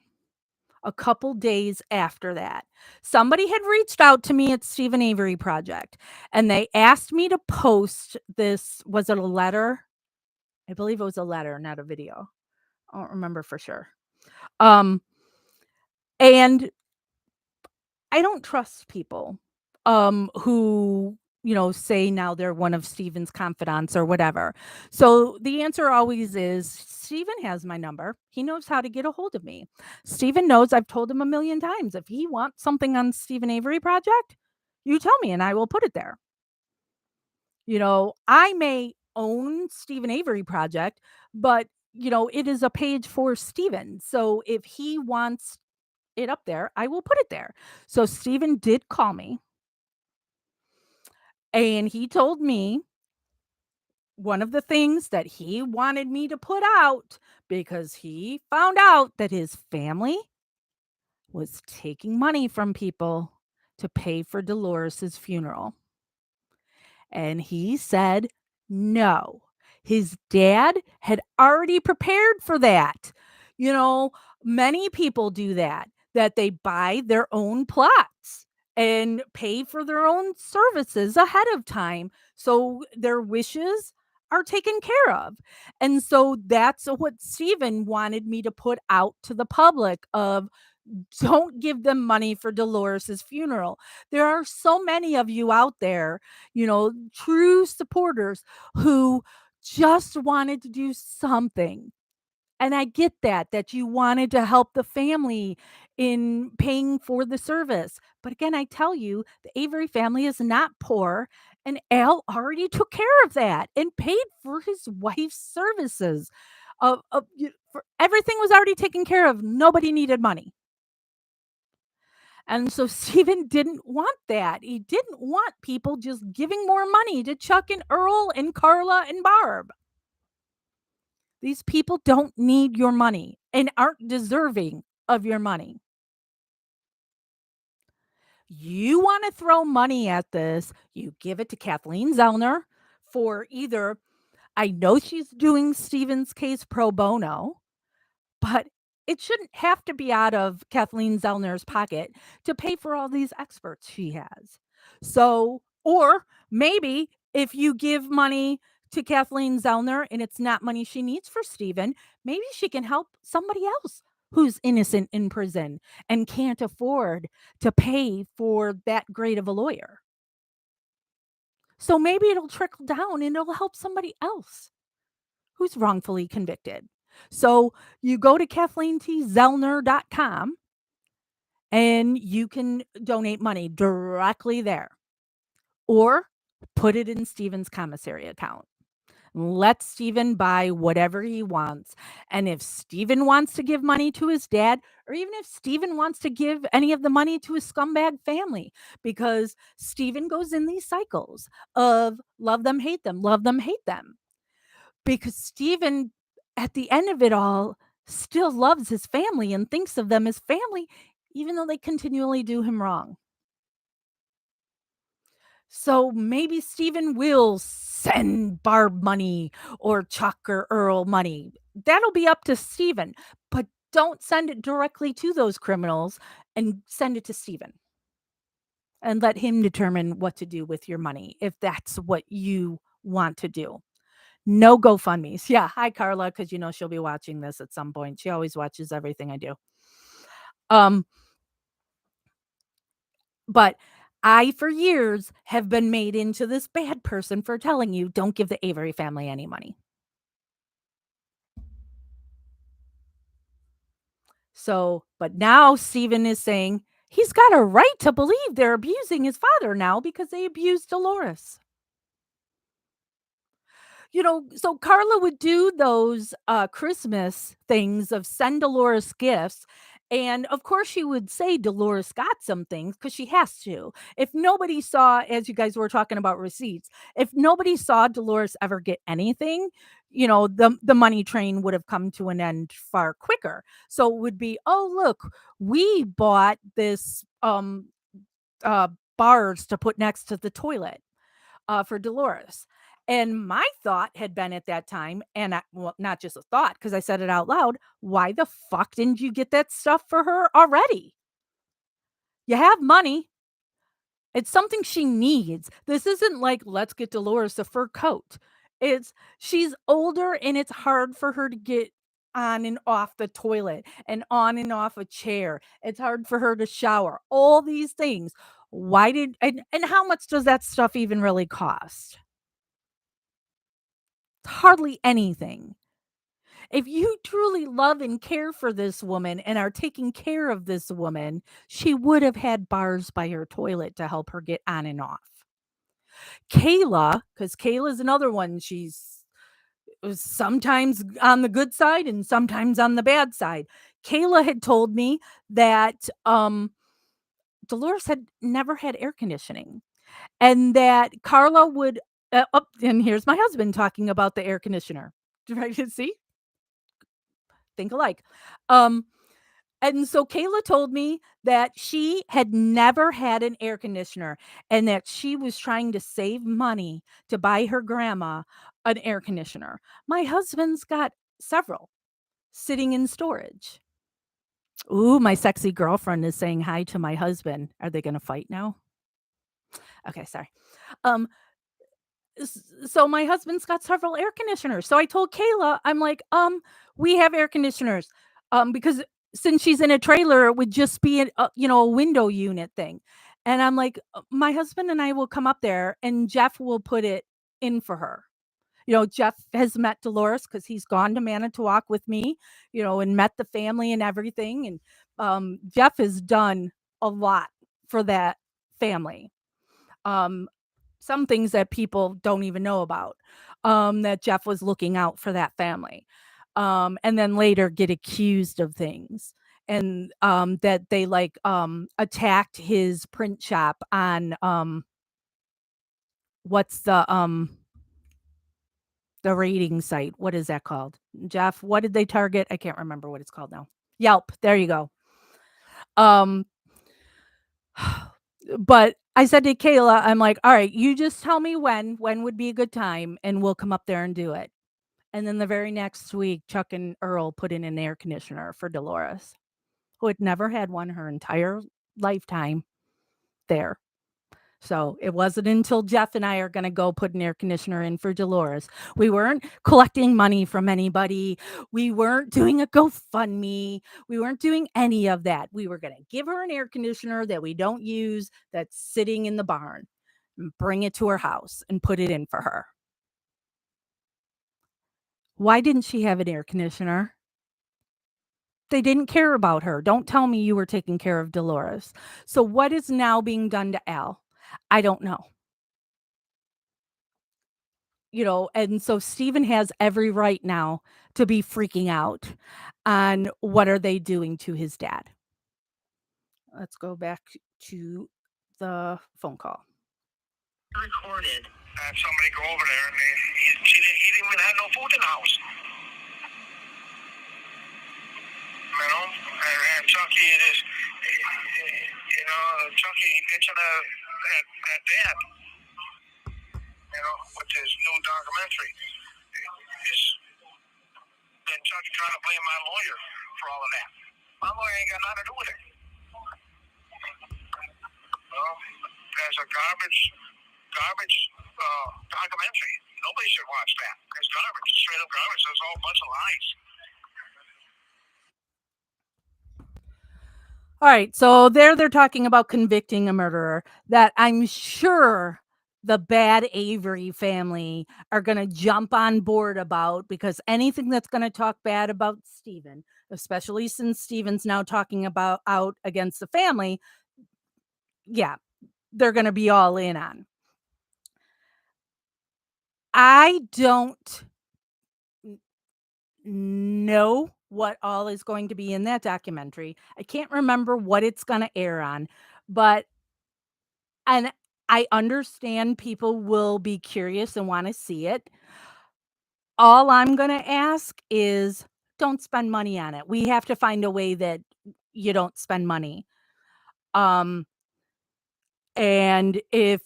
Speaker 1: a couple days after that. Somebody had reached out to me at Stephen Avery Project, and they asked me to post this. Was it a letter? I believe it was a letter, not a video. I don't remember for sure. And I don't trust people who say now they're one of Steven's confidants or whatever. So the answer always is Steven has my number. He knows how to get a hold of me. Steven knows I've told him a million times, if he wants something on Stephen Avery Project, you tell me and I will put it there. I may own Stephen Avery Project, but it is a page for Steven. So if he wants it up there, I will put it there. So Steven did call me, and he told me one of the things that he wanted me to put out, because he found out that his family was taking money from people to pay for Dolores's funeral. And he said no. His dad had already prepared for that. Many people do that they buy their own plots and pay for their own services ahead of time, so their wishes are taken care of. And so that's what Stephen wanted me to put out to the public of, don't give them money for Dolores's funeral. There are so many of you out there, true supporters who just wanted to do something. And I get that you wanted to help the family in paying for the service. But again, I tell you, the Avery family is not poor. And Al already took care of that and paid for his wife's services. For everything was already taken care of. Nobody needed money. And so Stephen didn't want that. He didn't want people just giving more money to Chuck and Earl and Carla and Barb. These people don't need your money and aren't deserving of your money. You want to throw money at this, you give it to Kathleen Zellner for either, I know she's doing Stephen's case pro bono, but it shouldn't have to be out of Kathleen Zellner's pocket to pay for all these experts she has. So, or maybe if you give money to Kathleen Zellner and it's not money she needs for Stephen, maybe she can help somebody else who's innocent in prison and can't afford to pay for that great of a lawyer. So maybe it'll trickle down and it'll help somebody else who's wrongfully convicted. So you go to KathleenTZellner.com and you can donate money directly there or put it in Stephen's commissary account. Let Stephen buy whatever he wants. And if Stephen wants to give money to his dad, or even if Stephen wants to give any of the money to his scumbag family, because Stephen goes in these cycles of love them, hate them. Because Stephen, at the end of it all, still loves his family and thinks of them as family, even though they continually do him wrong. So maybe Stephen will send Barb money or Chuck or Earl money. That'll be up to Stephen, but don't send it directly to those criminals and send it to Stephen and let him determine what to do with your money if that's what you want to do. No GoFundMe's. Yeah. Hi, Carla, because you know she'll be watching this at some point. She always watches everything I do. Um, But I, for years, have been made into this bad person for telling you, don't give the Avery family any money. So, but now Stephen is saying he's got a right to believe they're abusing his father now because they abused Dolores. You know, so Carla would do those Christmas things of send Dolores gifts. And of course, she would say Dolores got some things because she has to. If nobody saw, as you guys were talking about receipts, if nobody saw Dolores ever get anything, you know, the money train would have come to an end far quicker. So it would be, oh, look, we bought this uh, bars to put next to the toilet for Dolores. And my thought had been at that time, and well, not just a thought, because I said it out loud, why the fuck didn't you get that stuff for her already? You have money. It's something she needs. This isn't like, let's get Dolores a fur coat. It's she's older and it's hard for her to get on and off the toilet and on and off a chair. It's hard for her to shower. All these things. Why did and how much does that stuff even really cost? Hardly anything. If you truly love and care for this woman and are taking care of this woman, she would have had bars by her toilet to help her get on and off. Kayla, because Kayla's another one, she's sometimes on the good side and sometimes on the bad side. Kayla had told me that Dolores had never had air conditioning and that Carla would, and here's my husband talking about the air conditioner. Right? See? Think alike. Um, and so Kayla told me that she had never had an air conditioner and that she was trying to save money to buy her grandma an air conditioner. My husband's got several sitting in storage. Ooh, my sexy girlfriend is saying hi to my husband. Are they going to fight now? Okay, sorry. Um, so my husband's got several air conditioners. So I told Kayla, I'm like, we have air conditioners. Because since she's in a trailer, it would just be a window unit thing. And I'm like, my husband and I will come up there and Jeff will put it in for her. You know, Jeff has met Dolores because he's gone to Manitowoc with me, and met the family and everything. And Jeff has done a lot for that family. Um, some things that people don't even know about, that Jeff was looking out for that family, and then later get accused of things. And that they attacked his print shop on what's the rating site. What is that called? Jeff, what did they target? I can't remember what it's called now. Yelp. There you go. Um, but I said to Kayla, I'm like, all right, you just tell me when would be a good time and we'll come up there and do it. And then the very next week, Chuck and Earl put in an air conditioner for Dolores, who had never had one her entire lifetime there. So it wasn't until Jeff and I are going to go put an air conditioner in for Dolores. We weren't collecting money from anybody. We weren't doing a GoFundMe. We weren't doing any of that. We were going to give her an air conditioner that we don't use that's sitting in the barn. and bring it to her house and put it in for her. Why didn't she have an air conditioner? They didn't care about her. Don't tell me you were taking care of Dolores. So what is now being done to Al? I don't know. And so Steven has every right now to be freaking out on what are they doing to his dad. Let's go back to the phone call.
Speaker 2: Recorded. Had somebody go over there, and he didn't even have no food in the house. And Chucky is, Chucky itching at dad, with his new documentary. And Chucky trying to blame my lawyer for all of that. My lawyer ain't got nothing to do with it. There's a garbage documentary. Nobody should watch that. It's garbage, straight up garbage. There's all a bunch of lies.
Speaker 1: All right, so they're talking about convicting a murderer that I'm sure the bad Avery family are going to jump on board about, because anything that's going to talk bad about Steven, especially since Steven's now talking about out against the family, yeah, they're going to be all in on. I don't know what all is going to be in that documentary. I can't remember what it's going to air on, and I understand people will be curious and want to see it. All I'm going to ask is don't spend money on it. We have to find a way that you don't spend money. And if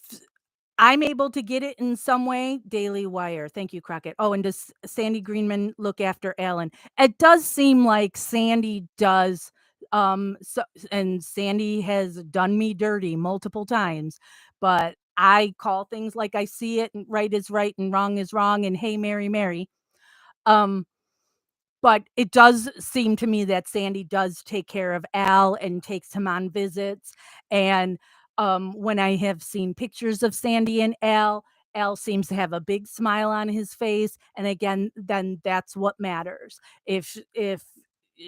Speaker 1: I'm able to get it in some way, Daily Wire. Thank you, Crockett. Oh, and does Sandy Greenman look after Alan? It does seem like Sandy does. And Sandy has done me dirty multiple times, but I call things like I see it, and right is right and wrong is wrong, and hey, Mary, Mary. But it does seem to me that Sandy does take care of Al and takes him on visits. And when I have seen pictures of Sandy and Al seems to have a big smile on his face. And again, then that's what matters. If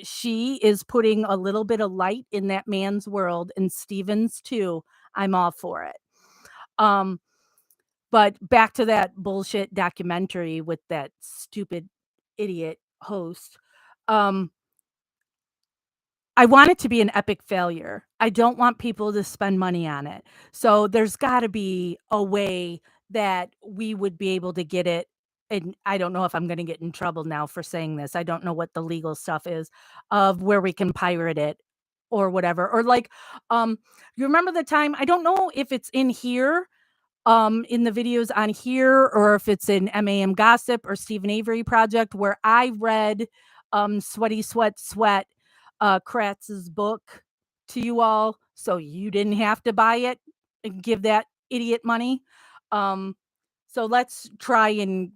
Speaker 1: she is putting a little bit of light in that man's world, and Steven's too, I'm all for it. But back to that bullshit documentary with that stupid idiot host. I want it to be an epic failure. I don't want people to spend money on it. So there's got to be a way that we would be able to get it. And I don't know if I'm going to get in trouble now for saying this. I don't know what the legal stuff is of where we can pirate it or whatever. Or like, you remember the time? I don't know if it's in here, in the videos on here, or if it's in MAM Gossip or Stephen Avery Project, where I read Sweaty Sweat Sweat Kratz's book to you all, so you didn't have to buy it and give that idiot money. So let's try and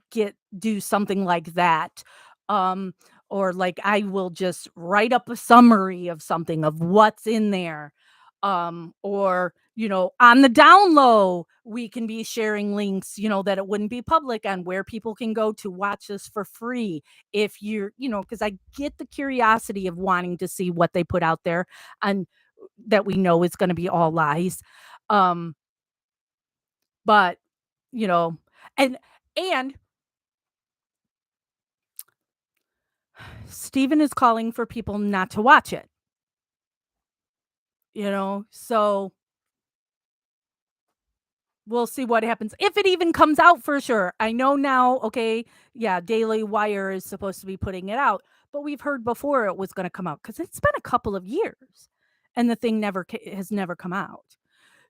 Speaker 1: do something like that. Or like I will just write up a summary of something of what's in there. Or on the down low, we can be sharing links, that it wouldn't be public, on where people can go to watch this for free. If you're, because I get the curiosity of wanting to see what they put out there, and that we know is going to be all lies. But, and Stephen is calling for people not to watch it, so we'll see what happens. If it even comes out, for sure. I know now, okay, yeah, Daily Wire is supposed to be putting it out, but we've heard before it was going to come out, because it's been a couple of years and the thing has never come out.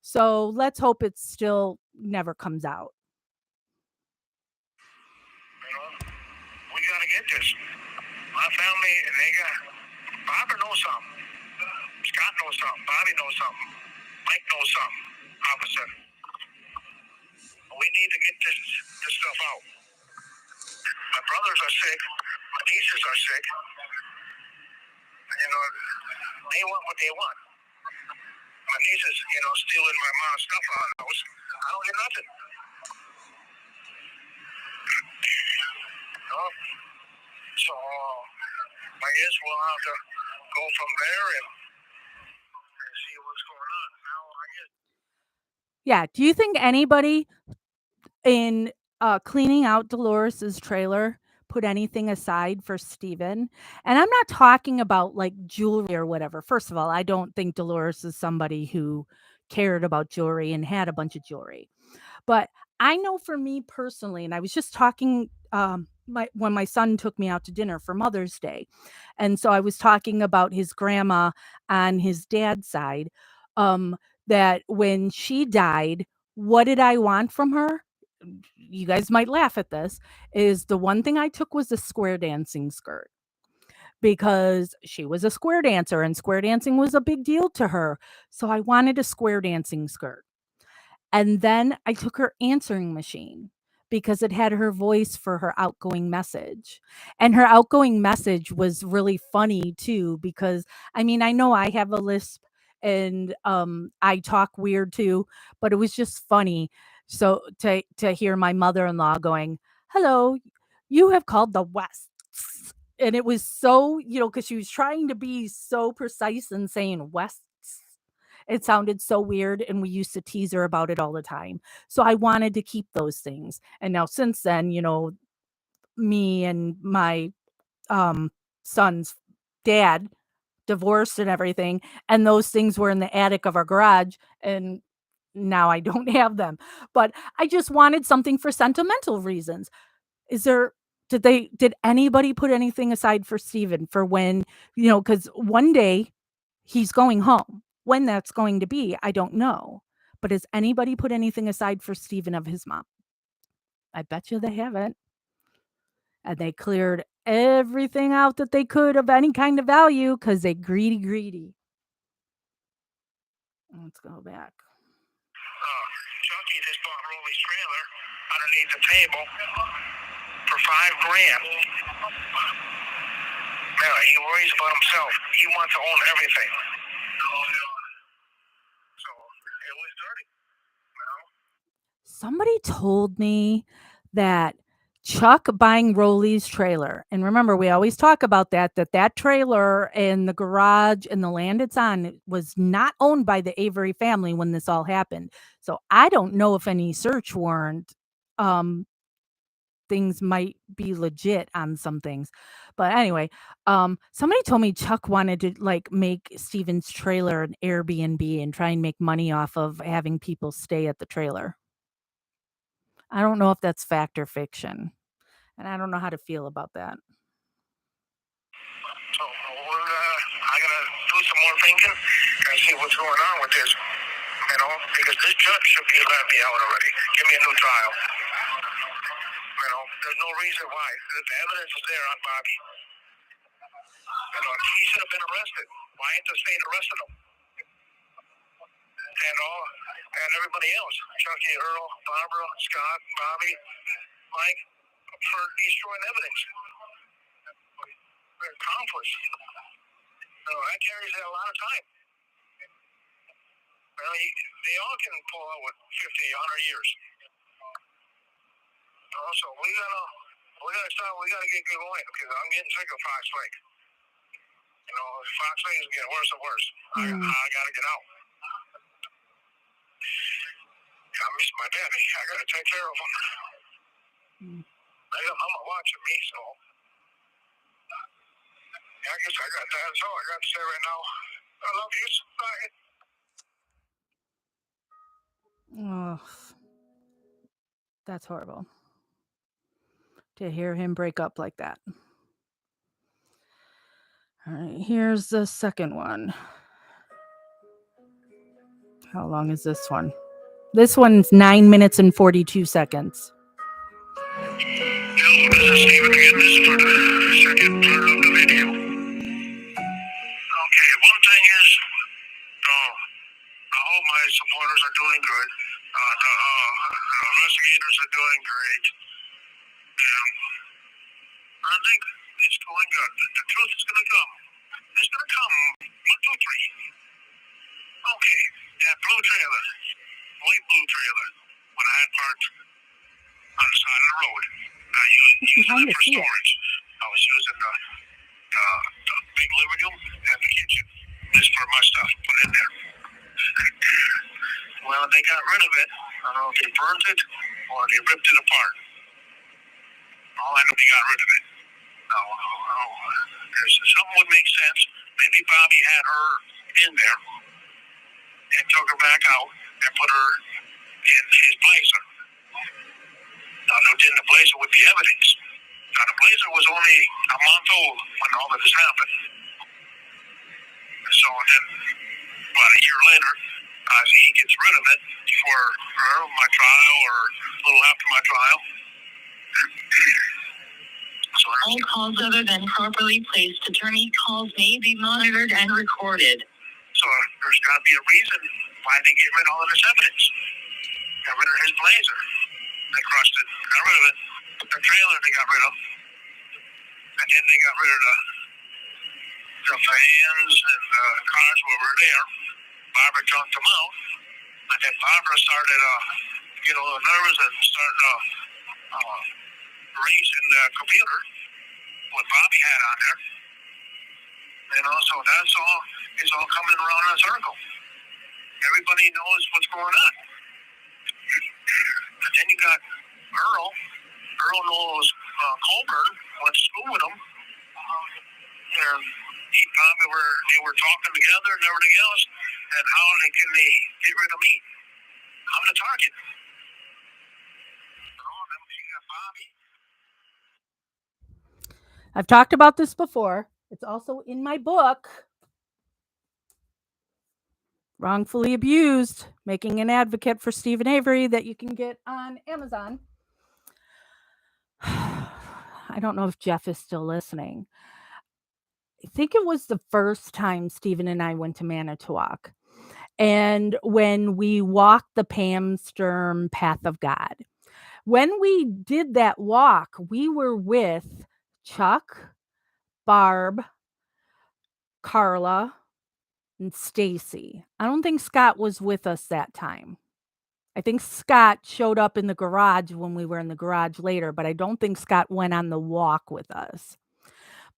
Speaker 1: So let's hope it still never comes out.
Speaker 2: We got to get this. My family, Barbara knows something. Scott knows something. Bobby knows something. Mike knows something. Officer. We need to get this stuff out. My brothers are sick. My nieces are sick. They want what they want. my nieces, stealing my mom's stuff out of the house. I don't get nothing. So I guess we'll have to go from there and see what's going on. Now I guess.
Speaker 1: Yeah. Do you think anybody in cleaning out Dolores's trailer put anything aside for Steven? And I'm not talking about like jewelry or whatever. First of all, I don't think Dolores is somebody who cared about jewelry and had a bunch of jewelry. But I know for me personally, and I was just talking when my son took me out to dinner for Mother's Day. And so I was talking about his grandma on his dad's side, um, that when she died, what did I want from her? You guys might laugh at this, is the one thing I took was a square dancing skirt because she was a square dancer and square dancing was a big deal to her. So I wanted a square dancing skirt. And then I took her answering machine because it had her voice for her outgoing message. And her outgoing message was really funny too because I mean, I know I have a lisp and I talk weird too, but it was just funny. So to hear my mother-in-law going, "Hello, you have called the West." And it was so, cuz she was trying to be so precise and saying West. It sounded so weird, and we used to tease her about it all the time. So I wanted to keep those things. And now since then, me and my son's dad divorced and everything, and those things were in the attic of our garage, and now I don't have them. But I just wanted something for sentimental reasons. Is there did anybody put anything aside for Steven for when, cuz one day he's going home. When that's going to be, I don't know. But has anybody put anything aside for Steven of his mom? I bet you they haven't. And they cleared everything out that they could of any kind of value because they greedy. Let's go back.
Speaker 2: Chucky just bought Rolly's trailer underneath the table for $5,000. Yeah, he worries about himself. He wants to own everything. So it was dirty.
Speaker 1: Somebody told me that Chuck buying Rolly's trailer, and remember, we always talk about that trailer and the garage and the land it's on was not owned by the Avery family when this all happened. So I don't know if any search warrant things might be legit on some things. But anyway, somebody told me Chuck wanted to like make Steven's trailer an Airbnb and try and make money off of having people stay at the trailer. I don't know if that's fact or fiction, and I don't know how to feel about that.
Speaker 2: So I gotta do some more thinking and see what's going on with this. Because this judge should be let me out already. Give me a new trial. There's no reason why. The evidence is there on Bobby. He should have been arrested. Why ain't the state arrested him? And everybody else, Chucky, Earl, Barbara, Scott, Bobby, Mike, for destroying evidence. They're accomplished. That carries a lot of time. They all can pull out with 50, 100 years. So we gotta stop. We gotta get going because I'm getting sick of Fox Lake. Fox Lake is getting worse and worse. I gotta get out. I miss my daddy. I gotta take care of him. I got mama watching me, so I guess I got that. That's all I got to say right now. I love you. Bye.
Speaker 1: Oh, that's horrible to hear him break up like that. All right, here's the second one. How long is this one? This one's 9 minutes and 42 seconds.
Speaker 2: Hello, this is Steven again. This is for the second part of the video. Okay, one thing is, I hope my supporters are doing good. The investigators are doing great. And I think it's going good. The truth is going to come. It's going to come. 1, 2, 3. Okay, that blue trailer, white blue trailer, when I had parked on the side of the road, I used it for storage. I was using the big living room and the kitchen just for my stuff, put in there. Well, they got rid of it. I don't know if they burnt it or they ripped it apart. All I know, they got rid of it. Now, something would make sense. Maybe Bobby had her in there and took her back out and put her in his blazer. Now, then the blazer would be evidence. Now, the blazer was only a month old when all of this happened. So then, about a year later, he gets rid of it before my trial or a little after my trial. So all calls other than properly placed attorney calls may be monitored and recorded. So there's got to be a reason why they get rid of all of this evidence. Got rid of his blazer. They crushed it. Got rid of it. The trailer they got rid of. And then they got rid of the fans and the cars were there. Barbara junked them out. And then Barbara started to get a little nervous and started racing the computer what Bobby had on there. So that's all, it's all coming around in a circle. Everybody knows what's going on. And then you got Earl. Earl knows Colburn, went to school with him. And they were talking together and everything else. And how can they get rid of me? I'm the target. Then you got Bobby.
Speaker 1: I've talked about this before. It's also in my book, Wrongfully Abused, Making an Advocate for Stephen Avery, that you can get on Amazon. I don't know if Jeff is still listening. I think it was the first time Stephen and I went to Manitowoc. And when we walked the Pam Sturm Path of God, when we did that walk, we were with Chuck, Barb, Carla, and Stacy. I don't think Scott was with us that time. I think Scott showed up in the garage when we were in the garage later, but I don't think Scott went on the walk with us.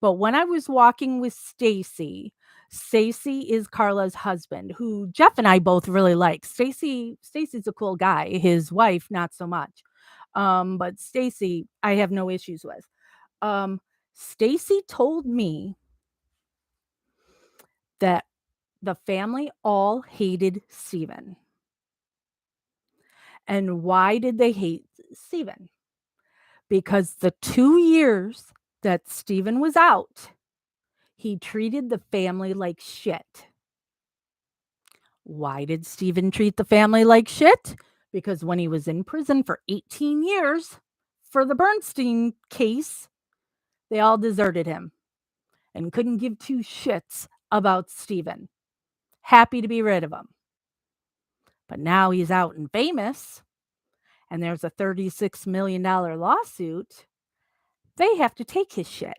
Speaker 1: But when I was walking with Stacy is Carla's husband, who Jeff and I both really like. Stacy's a cool guy. His wife, not so much. But Stacy, I have no issues with. Stacy told me that the family all hated Stephen. And why did they hate Stephen? Because the 2 years that Stephen was out, he treated the family like shit. Why did Stephen treat the family like shit? Because when he was in prison for 18 years for the Bernstein case, they all deserted him and couldn't give two shits about Stephen. Happy to be rid of him. But now he's out and famous, and there's a $36 million lawsuit. They have to take his shit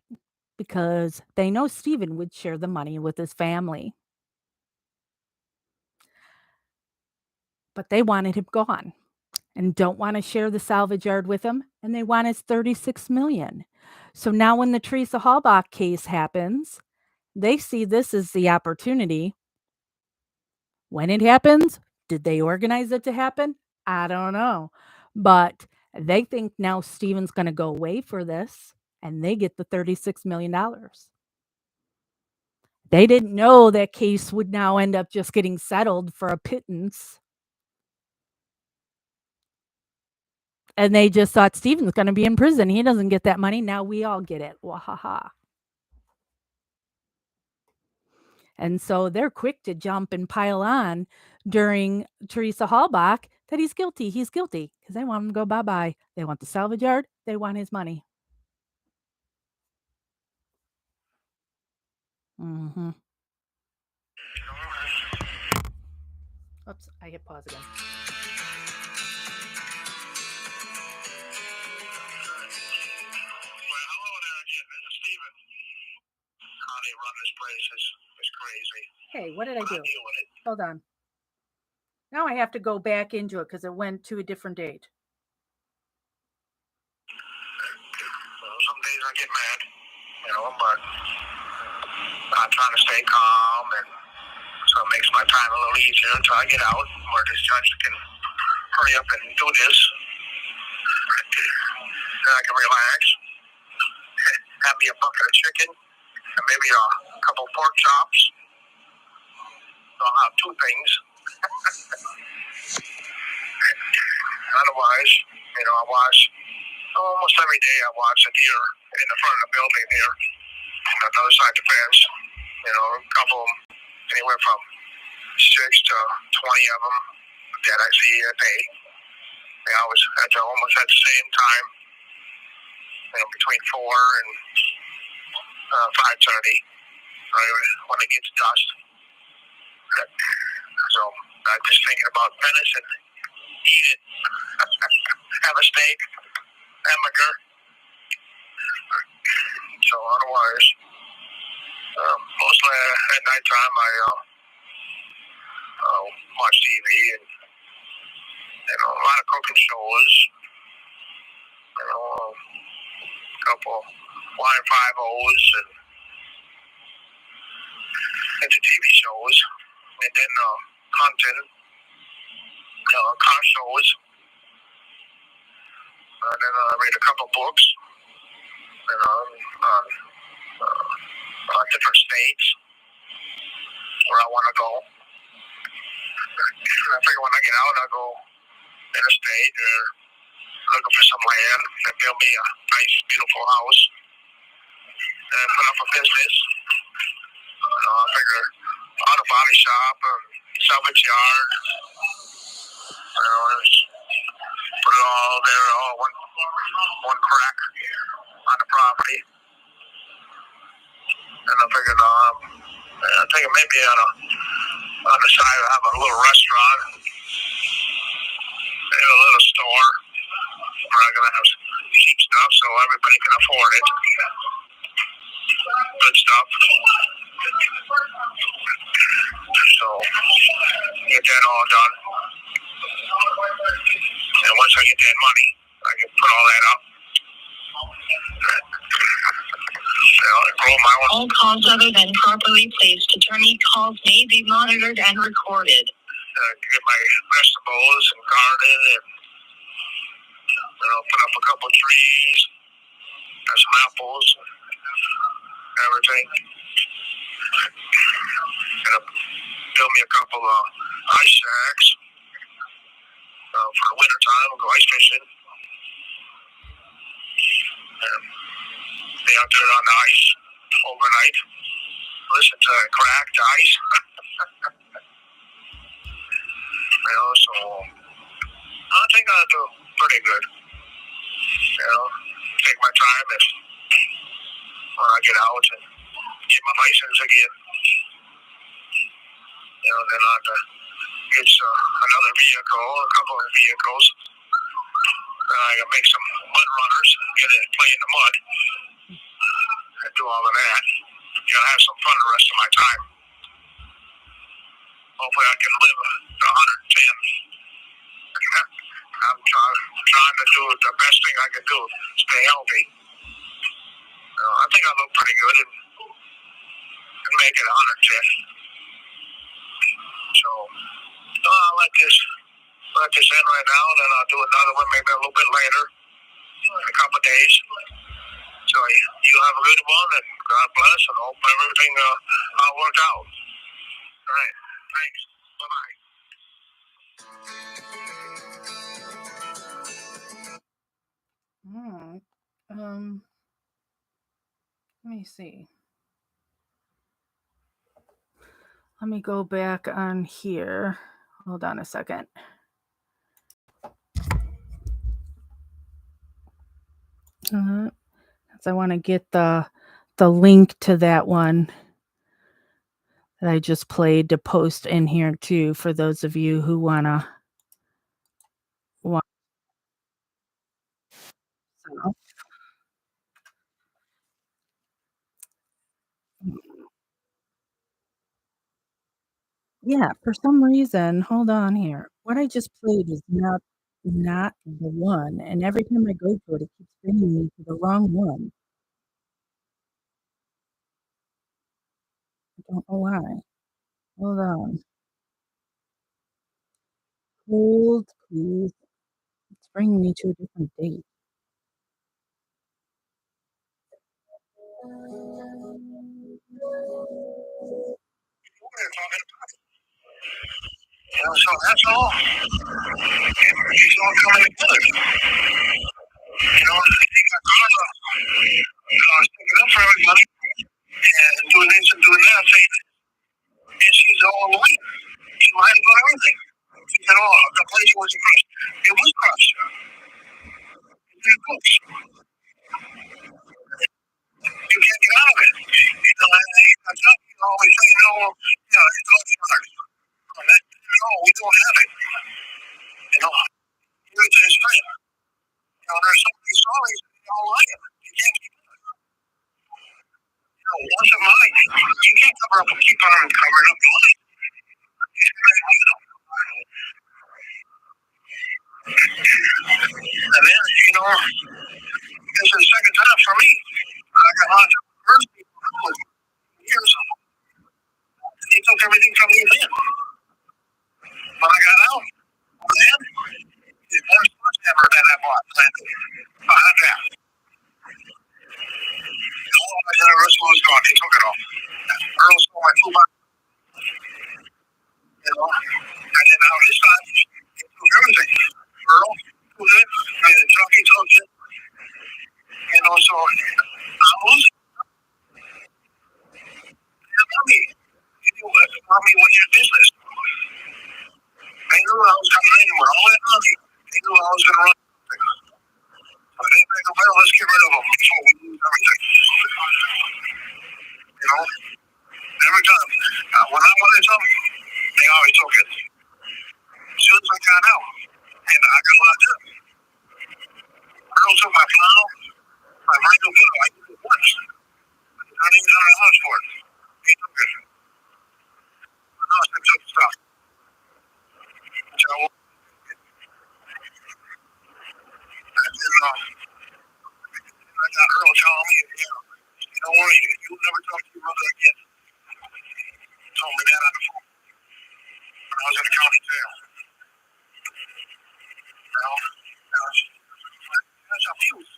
Speaker 1: because they know Stephen would share the money with his family. But they wanted him gone and don't want to share the salvage yard with him, and they want his $36 million. So now when the Teresa Halbach case happens, they see this as the opportunity. When it happens, did they organize it to happen? I don't know. But they think now Stephen's going to go away for this, and they get the $36 million. They didn't know that case would now end up just getting settled for a pittance. And they just thought Stephen's going to be in prison. He doesn't get that money. Now we all get it. Wahaha. And so they're quick to jump and pile on during Teresa Halbach that he's guilty. He's guilty because they want him to go bye-bye. They want the salvage yard. They want his money. Mm-hmm. Oops, I hit pause again.
Speaker 2: How they run this place is crazy.
Speaker 1: Hey, what did I do? Hold on. Now I have to go back into it because it went to a different date.
Speaker 2: Some days I get mad, but I'm trying to stay calm, and so it makes my time a little easier until I get out, where this judge can hurry up and do this. Then I can relax, have me a bucket of chicken, and maybe a couple pork chops. So I'll have two things. Otherwise, I watch almost every day. I watch a deer in the front of the building here, on the other side of the fence. A couple of them, anywhere from 6 to 20 of them that I see a day. They always almost at the same time, between 4 and 5:30, right when it gets dusk. So I'm just thinking about venison, eat it, have a steak, hamburger. So otherwise, mostly at nighttime I watch TV and a lot of cooking shows. A couple Y5Os and into TV shows, and then hunting, car shows. And then I read a couple books, on different states where I want to go. I figure when I get out, I'll go interstate or looking for some land and build me a nice, beautiful house and put up a business. I figure auto body shop or salvage yard. Just put it all there, all one crack on the property. And I figured, I think maybe on the side I have a little restaurant and a little store where I'm gonna have cheap stuff so everybody can afford it. Good stuff. So get that all done. And once I get that money, I can put all that up. Grow my own.
Speaker 3: All calls other than properly placed attorney calls may be monitored and recorded.
Speaker 2: Get my vegetables and garden and put up a couple trees and some apples and everything. Build me a couple of ice shacks for the winter time. We'll go ice fishing. And stay out there on the ice overnight. Listen to cracked ice. So I think I'll do pretty good. Take my time and when I get out and get my license again. Then I'll have to get another vehicle, a couple of vehicles. Then I can make some mud runners, play in the mud, and do all of that. Have some fun the rest of my time. Hopefully I can live to 110. I'm trying to do the best thing I can do, stay healthy. I think I look pretty good and make it 110. So I'll let this end right now, and then I'll do another one maybe a little bit later, in a couple of days. So you have a good one, and God bless, and hope everything all worked out. All right. Thanks. Bye-bye.
Speaker 1: Let me see. Let me go back on here. Hold on a second. I want to get the link to that one that I just played to post in here too for those of you who wanna watch. So. Yeah, for some reason, hold on here. What I just played is not the one, and every time I go to it, it keeps bringing me to the wrong one. I don't know why. Hold on. Hold, please. It's bringing me to a different date.
Speaker 2: So that's all. It's all coming together. They got Carla sticking up for everybody and doing this and doing that. And she's all lying. She lied about everything. She said, "Oh, the place wasn't crushed." It was crushed. It's in the books. You can't get out of it. You always say, "No, it's all hard." No, we don't have it. Give it to his friend. There's so many stories that all lying. You can't keep once a month. You can't cover up and keep on covering up the line. And then, this is the second time for me. I got lots of first people for years. They took everything from me then. When I got out, then, there's one sledgehammer that I bought. I had that. All my universal was gone. They took it all. Earl stole my toolbox. And then now this time, they took everything. Earl took it, and then Chucky took it. So I'm losing money. Mommy, what's your business? They knew I was coming in with all that money. They knew I was going to run. But they think, well, let's get rid of them before we lose everything. Every time. When I wanted something, they always took it. As soon as I got out, and I got locked up. Earl took my plow, my radio plow. I used it once. I didn't even have a house for it. They took it. No, they took the stuff. So, and then, I got Earl telling me, don't worry, you'll never talk to your mother again. Told me that on the phone when I was in the county jail. That's abuse.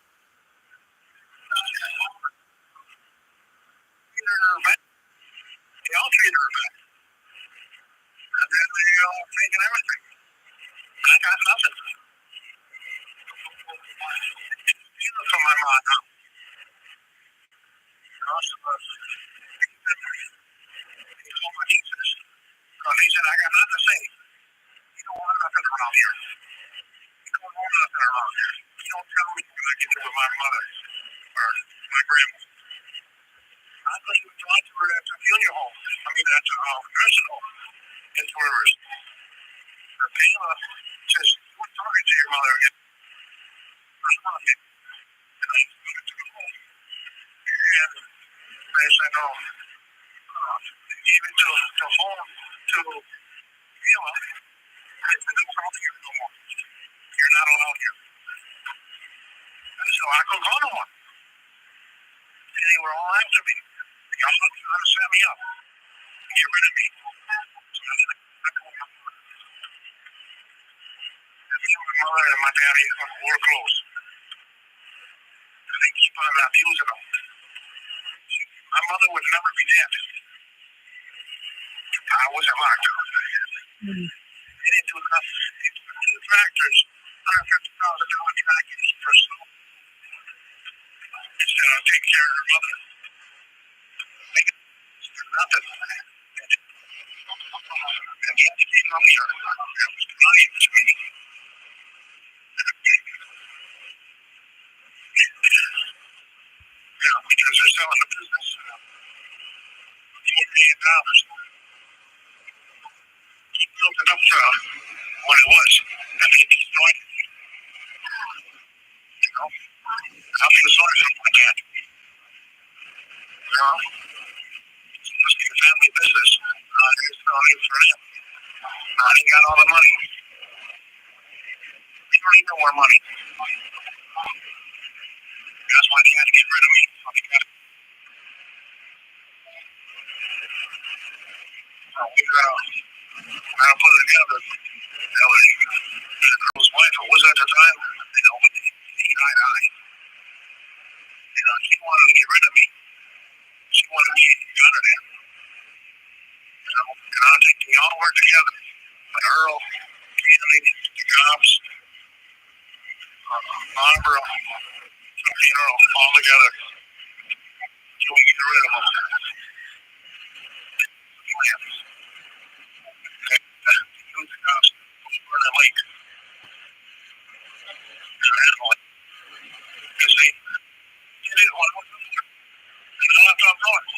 Speaker 2: Treated her bad. They all treated her bad. And then they all taking everything. I got nothing. She looked from my mom now. They told my nieces. They said, I got nothing to say. You don't want nothing around here. You don't want nothing around here. You don't tell me when I get to with my mother or my grandma. I thought you would talk to her at the funeral home. I mean, at the nursing home in Tours. Her Payla says, you were talking to your mother again. And I went to the home. And they said, no. Even to home to Payla, I said, don't talk here no more. You're not allowed here. And so I couldn't go no more. And they were all after me. Y'all trying to set me up. Get rid of me. So I said, I go with my mother. My mother and my daddy were close. And they keep on abusing them. My mother would never be dead. I wasn't locked up. They didn't do nothing. They took 2 tractors, $150,000 tractors for snow. Instead of taking care of her mother. They did nothing. And the only thing on me that was lying to me. Because they're selling the business. $4 million. He built it up to what it was. And they destroyed it. I feel sorry for my dad. It must be a family business. There's no need for him. He got all the money. He don't need no more money. That's why they had to get rid of me. So we gotta put it together. His wife was at the time, we see eye to eye. She wanted to get rid of me. She wanted me to gun her down. And I think we all work together. But Earl, Candy, the cops, Barbara, Earl, all together. So we get rid of them. Use the cops for the lake. Because they didn't want to. And I left off north.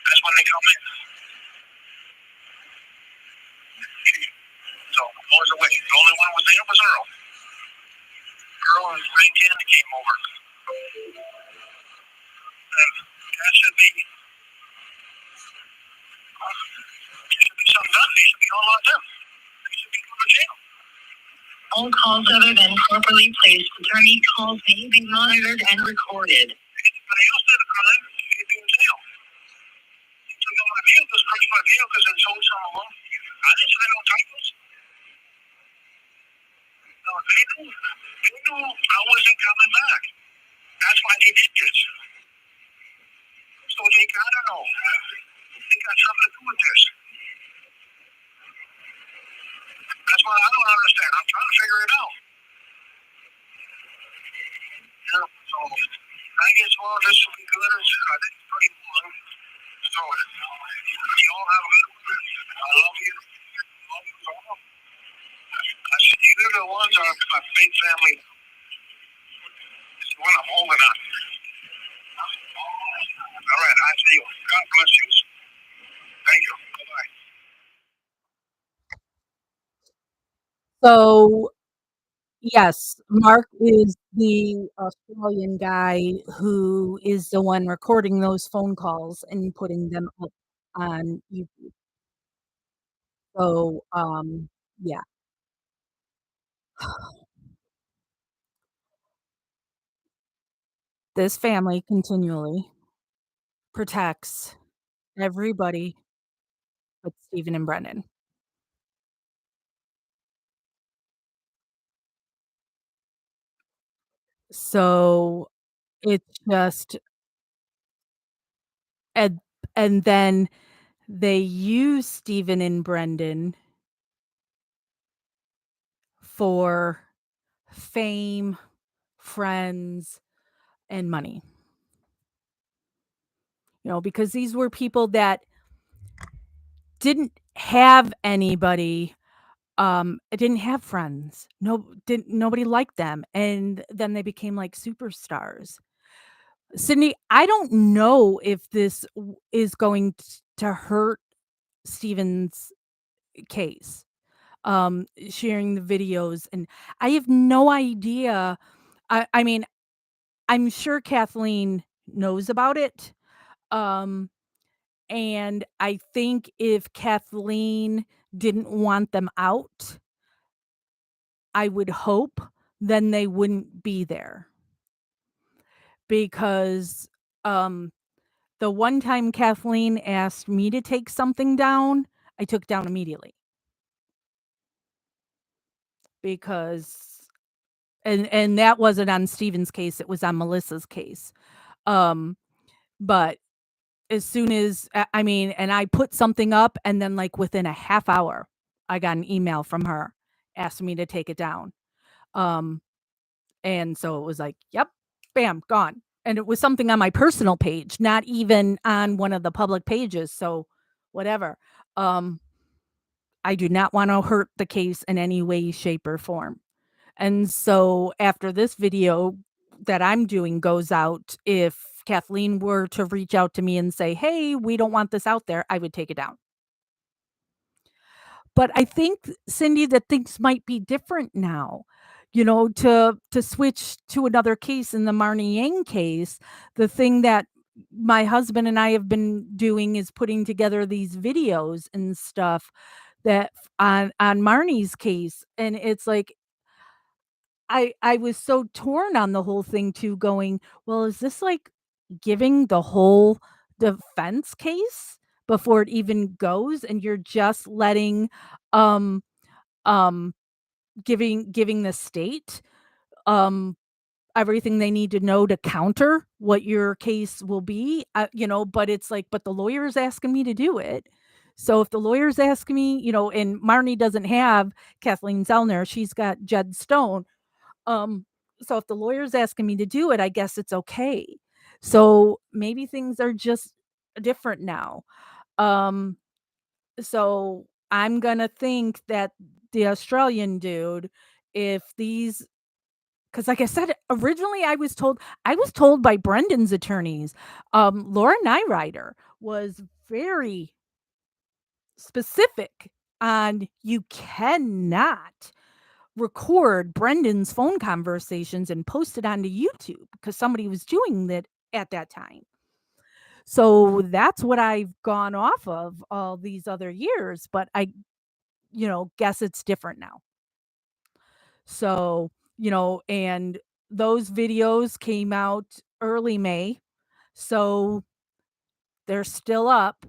Speaker 2: That's when they come in. So I was away. The only one was there was Earl. Earl and Frank Candy came over. And that should be something done. They should be all locked up. They should be going to jail.
Speaker 3: All calls other than properly placed attorney calls may be monitored and recorded.
Speaker 2: Anybody else did a crime, they'd be in jail. They took all my vehicles, crushed my vehicles, and sold some of them. I didn't sign no titles. No, they knew I wasn't coming back. That's why they did this. So they gotta know. They got something to do with this. That's why I don't understand. I'm trying to figure it out. So I guess, well, this will be good. I think it's pretty fun. So you all have a good one. I love you. Love you all. You're the ones that are my big family. It's the one I'm holding on. All right, I see you. God bless you. Thank you. Bye-bye.
Speaker 1: So, yes, Mark is the Australian guy who is the one recording those phone calls and putting them up on YouTube. So, yeah. This family continually protects everybody but Stephen and Brendan. So, it's just and and then they use Stephen and Brendan for fame, friends, and money. Because these were people that didn't have anybody, didn't have friends. Nobody liked them, and then they became like superstars. Sydney, I don't know if this is going to hurt Steven's case. Sharing the videos, and I have no idea. I mean, I'm sure Kathleen knows about it. Um, and I think if Kathleen didn't want them out, I would hope then they wouldn't be there. Because the one time Kathleen asked me to take something down, I took it down immediately. Because and that wasn't on Steven's case, it was on Melissa's case. Um, but as soon as I mean, and I put something up, and then, like, within a half hour, I got an email from her asking me to take it down. Um, and so it was like, "Yep, bam, gone." And it was something on my personal page, not even on one of the public pages, so whatever. Um, I do not wanna hurt the case in any way, shape, or form. And so after this video that I'm doing goes out, if Kathleen were to reach out to me and say, "Hey, we don't want this out there," I would take it down. But I think, Cindy, that things might be different now. To switch to another case in the Marnie Yang case, the thing that my husband and I have been doing is putting together these videos and stuff that on Marnie's case, and it's like I was so torn on the whole thing too, going, well, is this like giving the whole defense case before it even goes, and you're just letting um um giving the state um everything they need to know to counter what your case will be, but it's like, but the lawyer's asking me to do it. So if the lawyer's asking me, and Marnie doesn't have Kathleen Zellner, she's got Jed Stone. Um, so if the lawyer's asking me to do it, I guess it's okay. So maybe things are just different now. Um, so I'm gonna think that the Australian dude, if these because like I said, originally I was told by Brendan's attorneys, Laura Nyrider was very specific on you cannot record Brendan's phone conversations and post it onto YouTube because somebody was doing that at that time. So that's what I've gone off of all these other years, but I, guess it's different now. So, and those videos came out early May. So they're still up.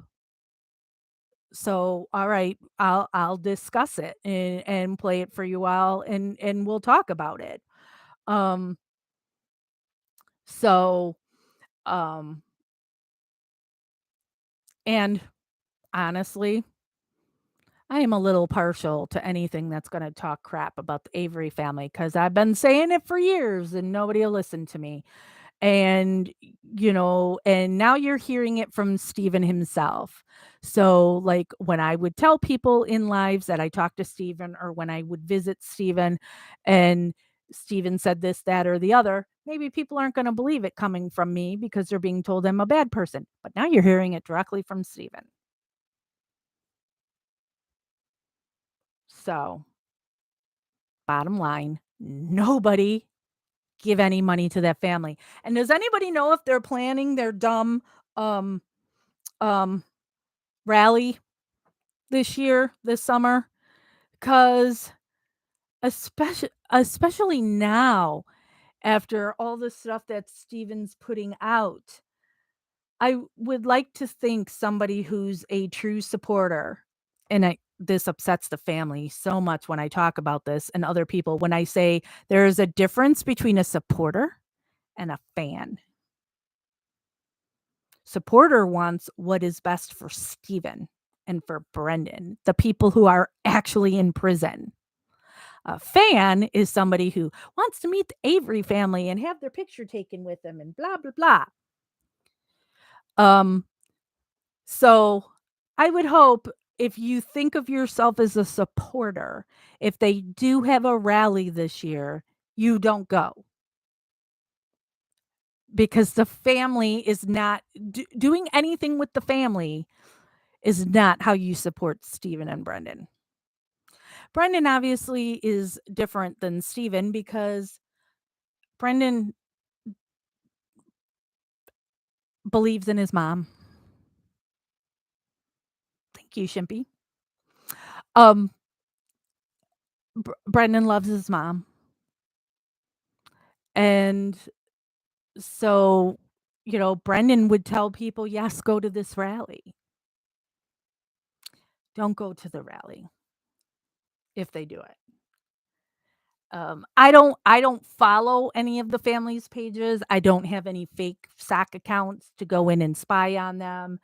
Speaker 1: So, all right, I'll discuss it and play it for you all and we'll talk about it. Um so um and honestly, I am a little partial to anything that's going to talk crap about the Avery family cuz I've been saying it for years and nobody will listen to me. And and now you're hearing it from Steven himself. So like when I would tell people in lives that I talked to Steven, or when I would visit Steven and Steven said this, that, or the other, maybe people aren't going to believe it coming from me because they're being told I'm a bad person, but now you're hearing it directly from Steven. So bottom line, nobody give any money to that family. And does anybody know if they're planning their dumb um um rally this summer? Because especially now, after all the stuff that Steven's putting out, I would like to think somebody who's a true supporter, and this upsets the family so much when I talk about this and other people when I say there is a difference between a supporter and a fan. Supporter wants what is best for Steven and for Brendan, the people who are actually in prison. A fan is somebody who wants to meet the Avery family and have their picture taken with them and blah blah blah. Um so I would hope, if you think of yourself as a supporter, if they do have a rally this year, you don't go, because the family is not doing anything with the family is not how you support Steven and Brendan. Brendan obviously is different than Steven because Brendan believes in his mom. Thank you, Shimpy. Um, Brendan loves his mom. And so, Brendan would tell people, yes, go to this rally. Don't go to the rally if they do it. I don't follow any of the family's pages. I don't have any fake SAC accounts to go in and spy on them.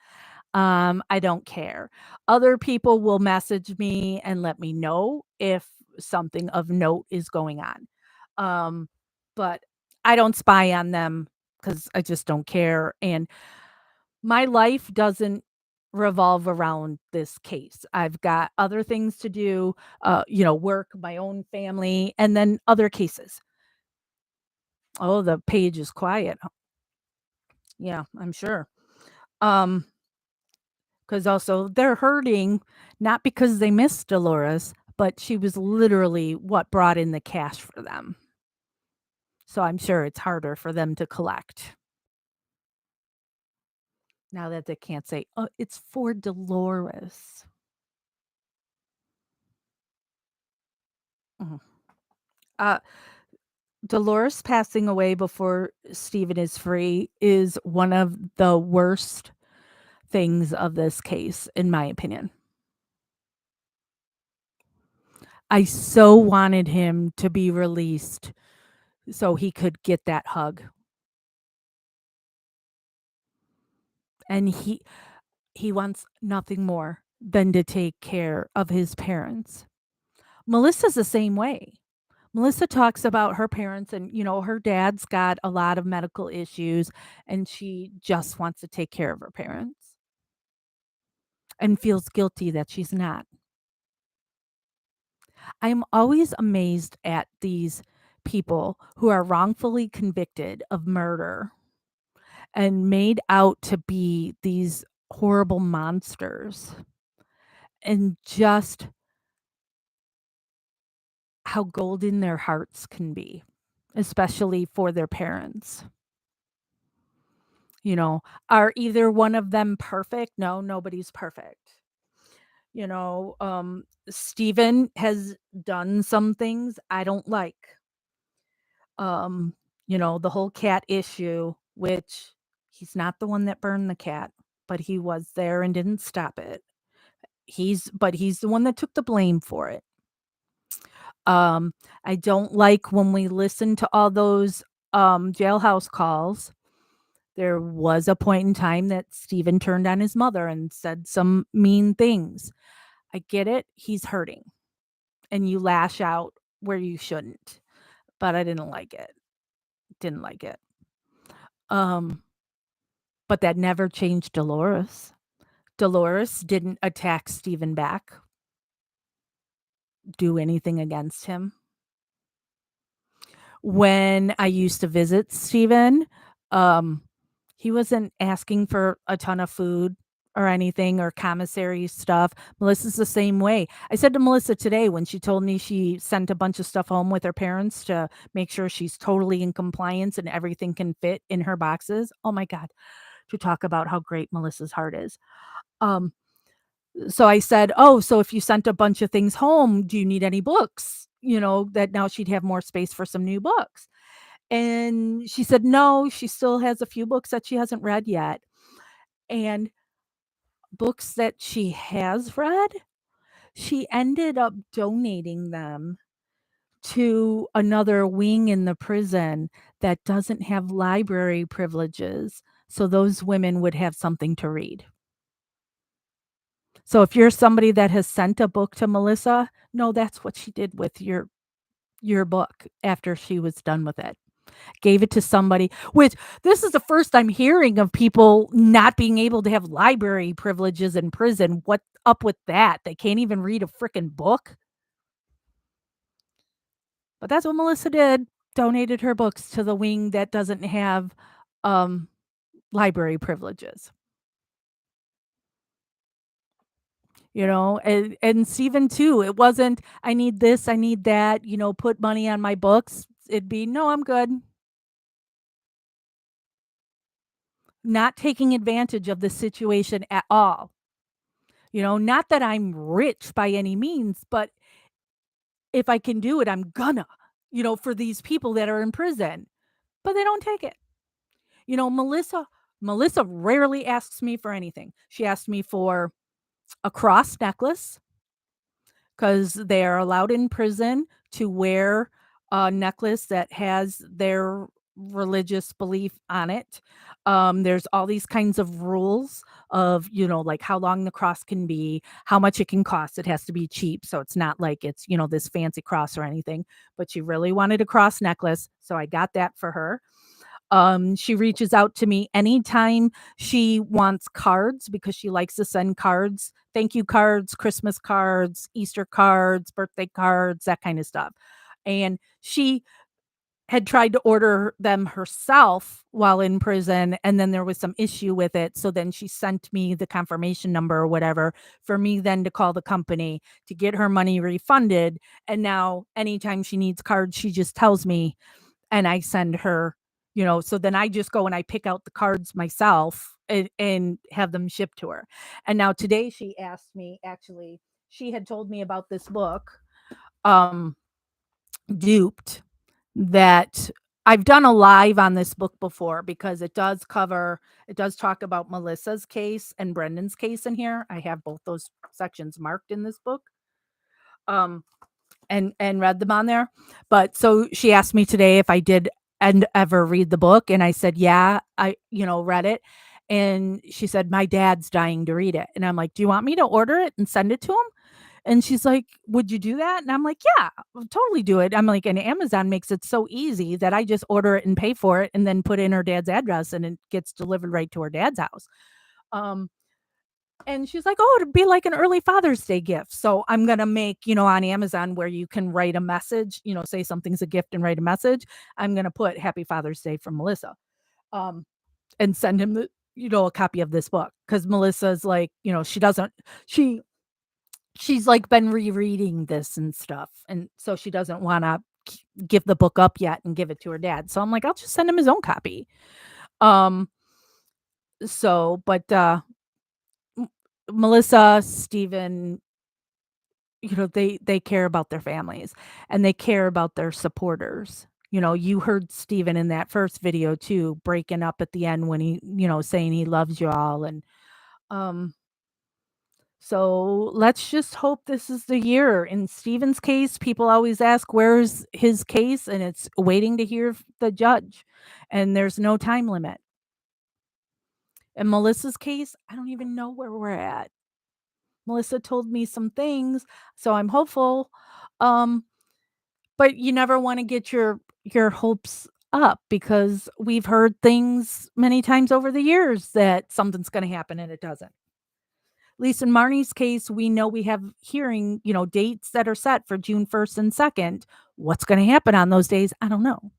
Speaker 1: I don't care. Other people will message me and let me know if something of note is going on. But I don't spy on them because I just don't care. And my life doesn't revolve around this case. I've got other things to do, work, my own family, and then other cases. Oh, the page is quiet. Yeah, I'm sure. Um, because also they're hurting not because they missed Dolores, but she was literally what brought in the cash for them. So I'm sure it's harder for them to collect. Now that they can't say, "Oh, it's for Dolores." Mhm. Uh, Dolores passing away before Stephen is free is one of the worst things of this case, in my opinion. I so wanted him to be released so he could get that hug. And he wants nothing more than to take care of his parents. Melissa's the same way. Melissa talks about her parents and, her dad's got a lot of medical issues and she just wants to take care of her parents and feels guilty that she's not. I'm always amazed at these people who are wrongfully convicted of murder and made out to be these horrible monsters, and just how golden their hearts can be, especially for their parents. Are either one of them perfect? No, nobody's perfect. Stephen has done some things I don't like. Um, the whole cat issue, which he's not the one that burned the cat, but he was there and didn't stop it. He's the one that took the blame for it. Um, I don't like when we listen to all those jailhouse calls. There was a point in time that Stephen turned on his mother and said some mean things. I get it. He's hurting and you lash out where you shouldn't. But I didn't like it. Didn't like it. Um, but that never changed Dolores. Dolores didn't attack Stephen back, do anything against him. When I used to visit Stephen, um, he wasn't asking for a ton of food or anything or commissary stuff. Melissa's the same way. I said to Melissa today when she told me she sent a bunch of stuff home with her parents to make sure she's totally in compliance and everything can fit in her boxes. Oh my God, to talk about how great Melissa's heart is. Um, so I said, "Oh, so if you sent a bunch of things home, do you need any books?" That now she'd have more space for some new books. And she said, "No, she still has a few books that she hasn't read yet." And books that she has read, she ended up donating them to another wing in the prison that doesn't have library privileges, so those women would have something to read. So if you're somebody that has sent a book to Melissa, no, that's what she did with your book after she was done with it. Gave it to somebody, which this is the first I'm hearing of people not being able to have library privileges in prison. What up with that? They can't even read a freaking book. But that's what Melissa did. Donated her books to the wing that doesn't have um library privileges. And Stephen too. It wasn't, I need this, I need that, put money on my books. It'd be, no, I'm good. Not taking advantage of the situation at all. Not that I'm rich by any means, but if I can do it, I'm gonna, for these people that are in prison, but they don't take it. Melissa rarely asks me for anything. She asked me for a cross necklace because they are allowed in prison to wear a necklace that has their religious belief on it. There's all these kinds of rules of, like how long the cross can be, how much it can cost. It has to be cheap. So it's not like it's, this fancy cross or anything, but she really wanted a cross necklace. So I got that for her. She reaches out to me anytime she wants cards because she likes to send cards, thank you cards, Christmas cards, Easter cards, birthday cards, that kind of stuff. And she had tried to order them herself while in prison, and then there was some issue with it. So then she sent me the confirmation number or whatever for me then to call the company to get her money refunded. And now anytime she needs cards, she just tells me and I send her So then I just go and I pick out the cards myself and have them shipped to her. And now today she asked me, actually, she had told me about this book, um, Duped, that I've done a live on this book before because it does talk about Melissa's case and Brendan's case in here. I have both those sections marked in this book. Um, and read them on there. But so she asked me today if I did and ever read the book, and I said, "Yeah, I, read it." And she said, "My dad's dying to read it." And I'm like, "Do you want me to order it and send it to him?" And she's like, "Would you do that?" And I'm like, "Yeah, I'll totally do it." I'm like, "And Amazon makes it so easy that I just order it and pay for it and then put in her dad's address and it gets delivered right to her dad's house." Um, and she's like, "Oh, it'd be like an early Father's Day gift." So I'm gonna make, on Amazon where you can write a message, say something's a gift and write a message. I'm gonna put Happy Father's Day from Melissa. Um, and send him a copy of this book. Because Melissa's like, she doesn't she she's like been rereading this and stuff. And so she doesn't wanna give the book up yet and give it to her dad. So I'm like, I'll just send him his own copy. Um, but M Melissa, Steven, they care about their families and they care about their supporters. You heard Steven in that first video too, breaking up at the end when he, saying he loves you all. And um, so let's just hope this is the year. In Steven's case, people always ask, where's his case? And it's waiting to hear the judge. And there's no time limit. In Melissa's case, I don't even know where we're at. Melissa told me some things, so I'm hopeful. Um, but you never want to get your hopes up because we've heard things many times over the years that something's going to happen and it doesn't. At least in Marnie's case, we know we have hearing, dates that are set for June 1st and 2nd. What's going to happen on those days? I don't know.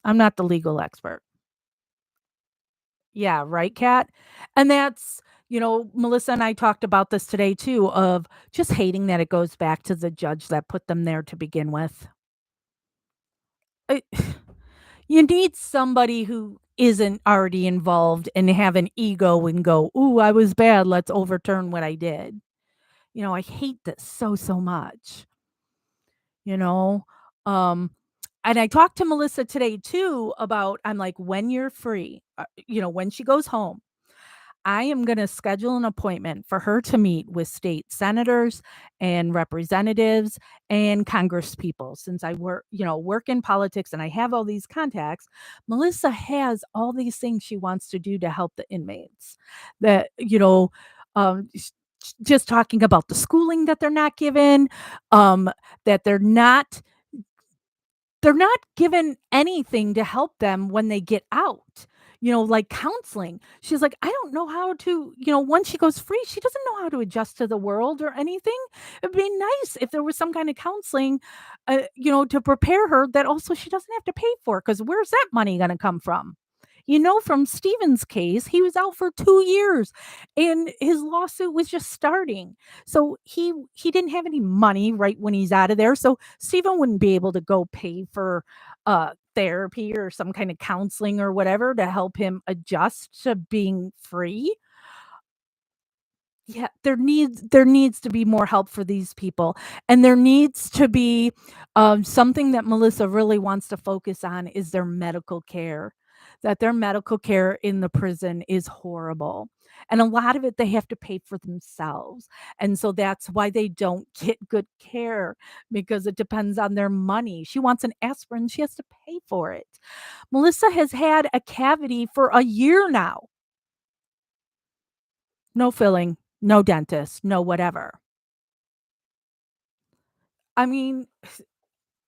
Speaker 1: I'm not the legal expert. Yeah, right, Kat? And that's, Melissa and I talked about this today too, of just hating that it goes back to the judge that put them there to begin with. I You need somebody who isn't already involved and have an ego and go, "Ooh, I was bad. Let's overturn what I did." I hate this so, so much, you know? Um, and I talked to Melissa today too about, I'm like, when you're free, when she goes home, I am going to schedule an appointment for her to meet with state senators and representatives and congress people. Since I work in politics and I have all these contacts, Melissa has all these things she wants to do to help the inmates. That, just talking about the schooling that they're not given, um, that they're not given anything to help them when they get out, like counseling. She's like, I don't know how to, once she goes free, she doesn't know how to adjust to the world or anything. It'd be nice if there was some kind of counseling, to prepare her that also she doesn't have to pay for. Because where's that money going to come from? From Steven's case, he was out for 2 years and his lawsuit was just starting. So he didn't have any money right when he's out of there. So Steven wouldn't be able to go pay for therapy or some kind of counseling or whatever to help him adjust to being free. Yeah, there needs to be more help for these people, and there needs to be, something that Melissa really wants to focus on is their medical care, that their medical care in the prison is horrible, and a lot of it they have to pay for themselves, and so that's why they don't get good care, because it depends on their money. She wants an aspirin, she has to pay for it. Melissa has had a cavity for a year now. No filling, no dentist, no whatever. I mean,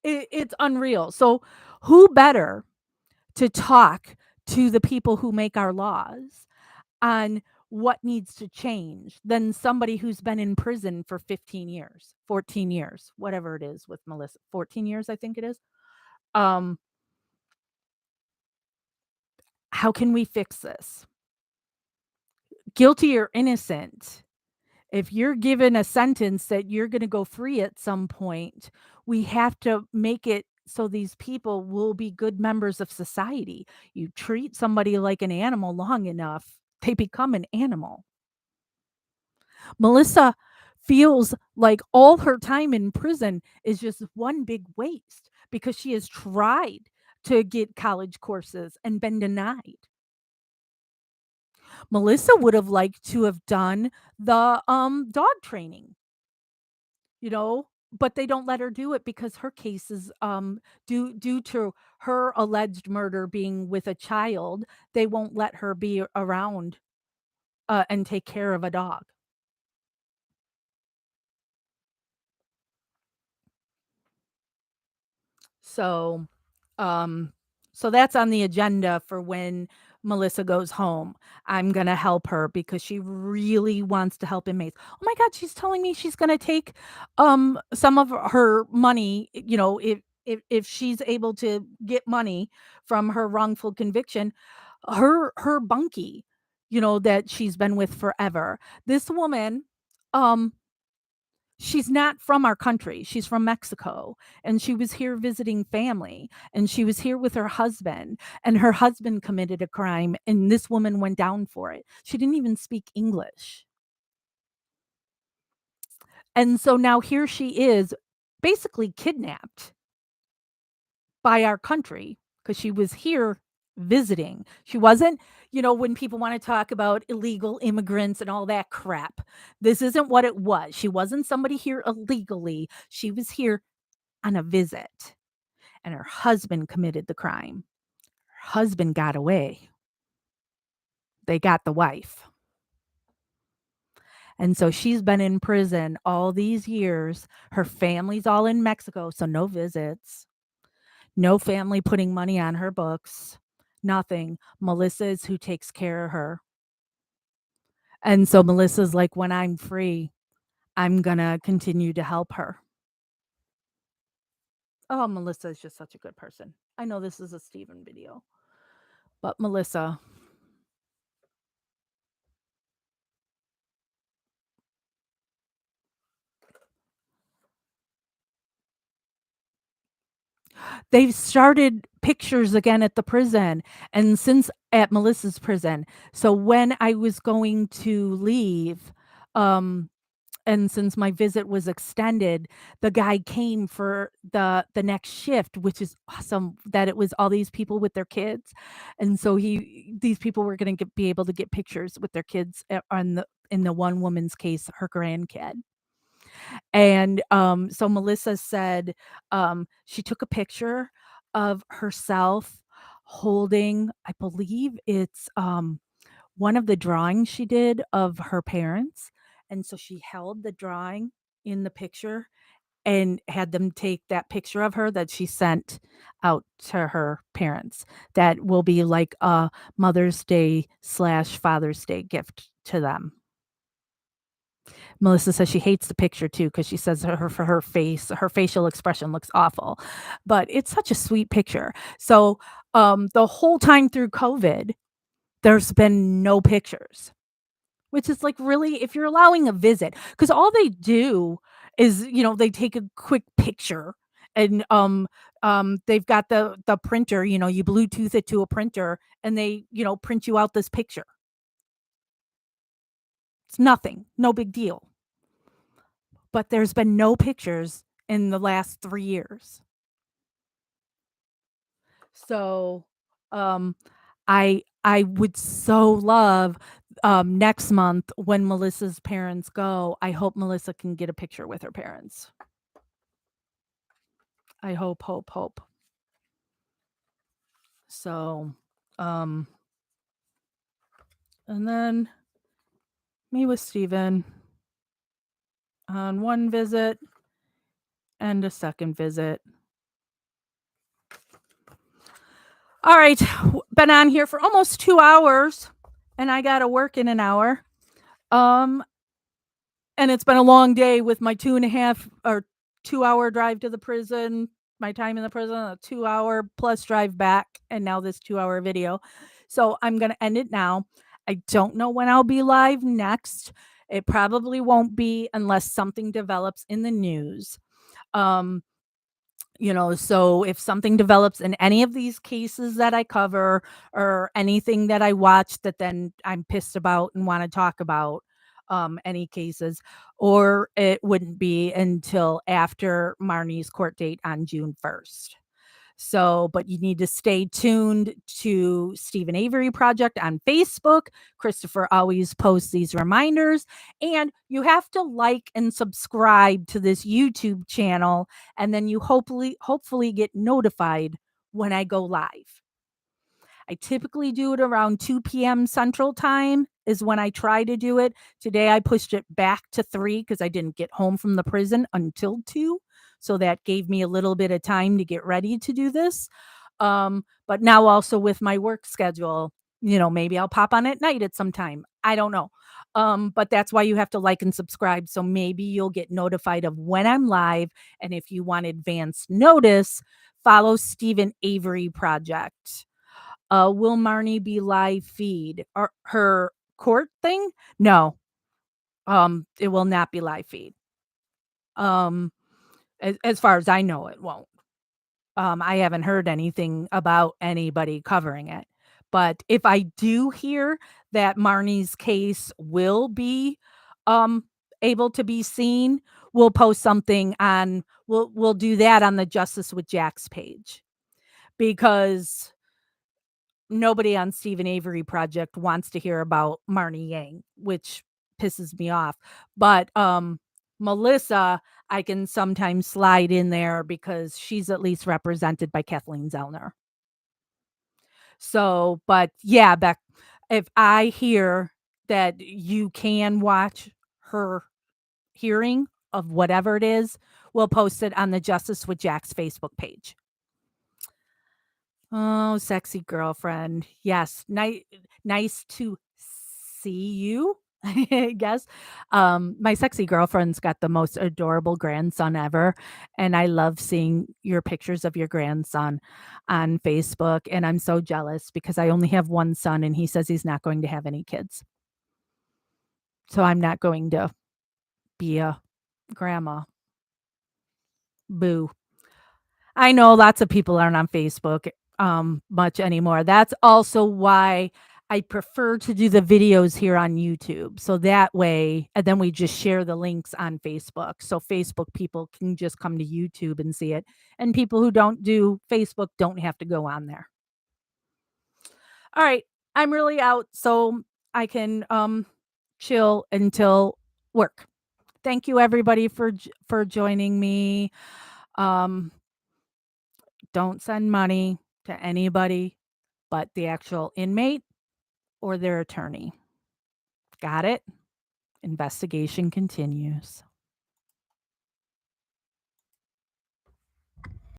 Speaker 1: it's unreal. So, who better to talk to the people who make our laws on what needs to change than somebody who's been in prison for 15 years, 14 years, whatever it is with Melissa, 14 years, I think it is. Um, how can we fix this? Guilty or innocent? If you're given a sentence that you're going to go free at some point, we have to make it so these people will be good members of society. You treat somebody like an animal long enough, they become an animal. Melissa feels like all her time in prison is just one big waste because she has tried to get college courses and been denied. Melissa would have liked to have done the dog training, you know, but they don't let her do it because her case is due to her alleged murder being with a child. They won't let her be around and take care of a dog. So, um, so that's on the agenda for when Melissa goes home. I'm gonna help her because she really wants to help inmates. Oh my God, she's telling me she's gonna take some of her money, you know, if she's able to get money from her wrongful conviction, her bunkie, you know, that she's been with forever. This woman, um, she's not from our country. She's from Mexico, and she was here visiting family, and she was here with and her husband committed a crime, and this woman went down for it. She didn't even speak English. And so now here she is basically kidnapped by our country because she was here visiting. She wasn't, you know, when people want to talk about illegal immigrants and all that crap, this isn't what it was. She wasn't somebody here illegally. She was here on a visit, and her husband committed the crime. Her husband got away. They got the wife. And so she's been in prison all these years. Her family's all in Mexico, so no visits. No family putting money on her books. Nothing. Melissa is who takes care of her. And so Melissa's like, when I'm free, I'm going to continue to help her. Oh, Melissa is just such a good person. I know this is a Stephen video, but Melissa. They've started pictures again at the prison, and since at Melissa's prison. So when I was going to leave, um, and since my visit was extended, the guy came for the next shift, which is awesome that it was all these people with their kids. And so these people were going to be able to get pictures with their kids on the in the one woman's case, her grandkid. And so Melissa said she took a picture of herself holding, I believe it's one of the drawings she did of her parents. And so she held the drawing in the picture and had them take that picture of her that she sent out to her parents. That will be like a Mother's Day / Father's Day gift to them. Melissa says she hates the picture too because she says for her face, her facial expression looks awful, but it's such a sweet picture. So the whole time through COVID, there's been no pictures, which is like really if you're allowing a visit, because all they do is they take a quick picture and they've got the printer, you Bluetooth it to a printer and they print you out this picture. It's nothing, no big deal. But there's been no pictures in the last 3 years. So, um, I would so love, next month when Melissa's parents go, I hope Melissa can get a picture with her parents. I hope, hope, hope. So, um, and then me with Steven on one visit and a second visit. All right, been on here for almost 2 hours, and I gotta work in an hour. And it's been a long day with my 2.5 or 2-hour drive to the prison, my time in the prison, a 2-hour plus drive back, and now this 2-hour video. So I'm gonna end it now. I don't know when I'll be live next. It probably won't be unless something develops in the news. Um, So if something develops in any of these cases that I cover or anything that I watch that then I'm pissed about and want to talk about, any cases, or it wouldn't be until after Marnie's court date on June 1st. So, but you need to stay tuned to Stephen Avery Project on Facebook. Christopher always posts these reminders, and you have to like and subscribe to this YouTube channel, and then you hopefully get notified when I go live. I typically do it around 2 p.m. Central Time is when I try to do it. Today I pushed it back to 3 because I didn't get home from the prison until 2. So that gave me a little bit of time to get ready to do this. But now also with my work schedule, maybe I'll pop on at night at some time. I don't know. But that's why you have to like and subscribe. So maybe you'll get notified of when I'm live. And if you want advance notice, follow Stephen Avery Project. Will Marnie be live feed or her court thing? No. It will not be live feed. As far as I know, it won't. I haven't heard anything about anybody covering it. But if I do hear that Marnie's case will be um able to be seen, we'll post something on we'll do that on the Justice with Jax page. Because nobody on Stephen Avery Project wants to hear about Marnie Yang, which pisses me off. But Melissa, I can sometimes slide in there because she's at least represented by Kathleen Zellner. So, but yeah, Beck, if I hear that you can watch her hearing of whatever it is, we'll post it on the Justice with Jax Facebook page. Oh, sexy girlfriend. Yes, nice to see you, I guess. My sexy girlfriend's got the most adorable grandson ever, and I love seeing your pictures of your grandson on Facebook, and I'm so jealous because I only have one son, and he says he's not going to have any kids. So I'm not going to be a grandma. Boo. I know lots of people aren't on Facebook much anymore. That's also why I prefer to do the videos here on YouTube. So that way, and then we just share the links on Facebook. So Facebook people can just come to YouTube and see it. And people who don't do Facebook don't have to go on there. All right. I'm really out so I can chill until work. Thank you everybody for joining me. Don't send money to anybody but the actual inmate or their attorney. Got it? Investigation continues.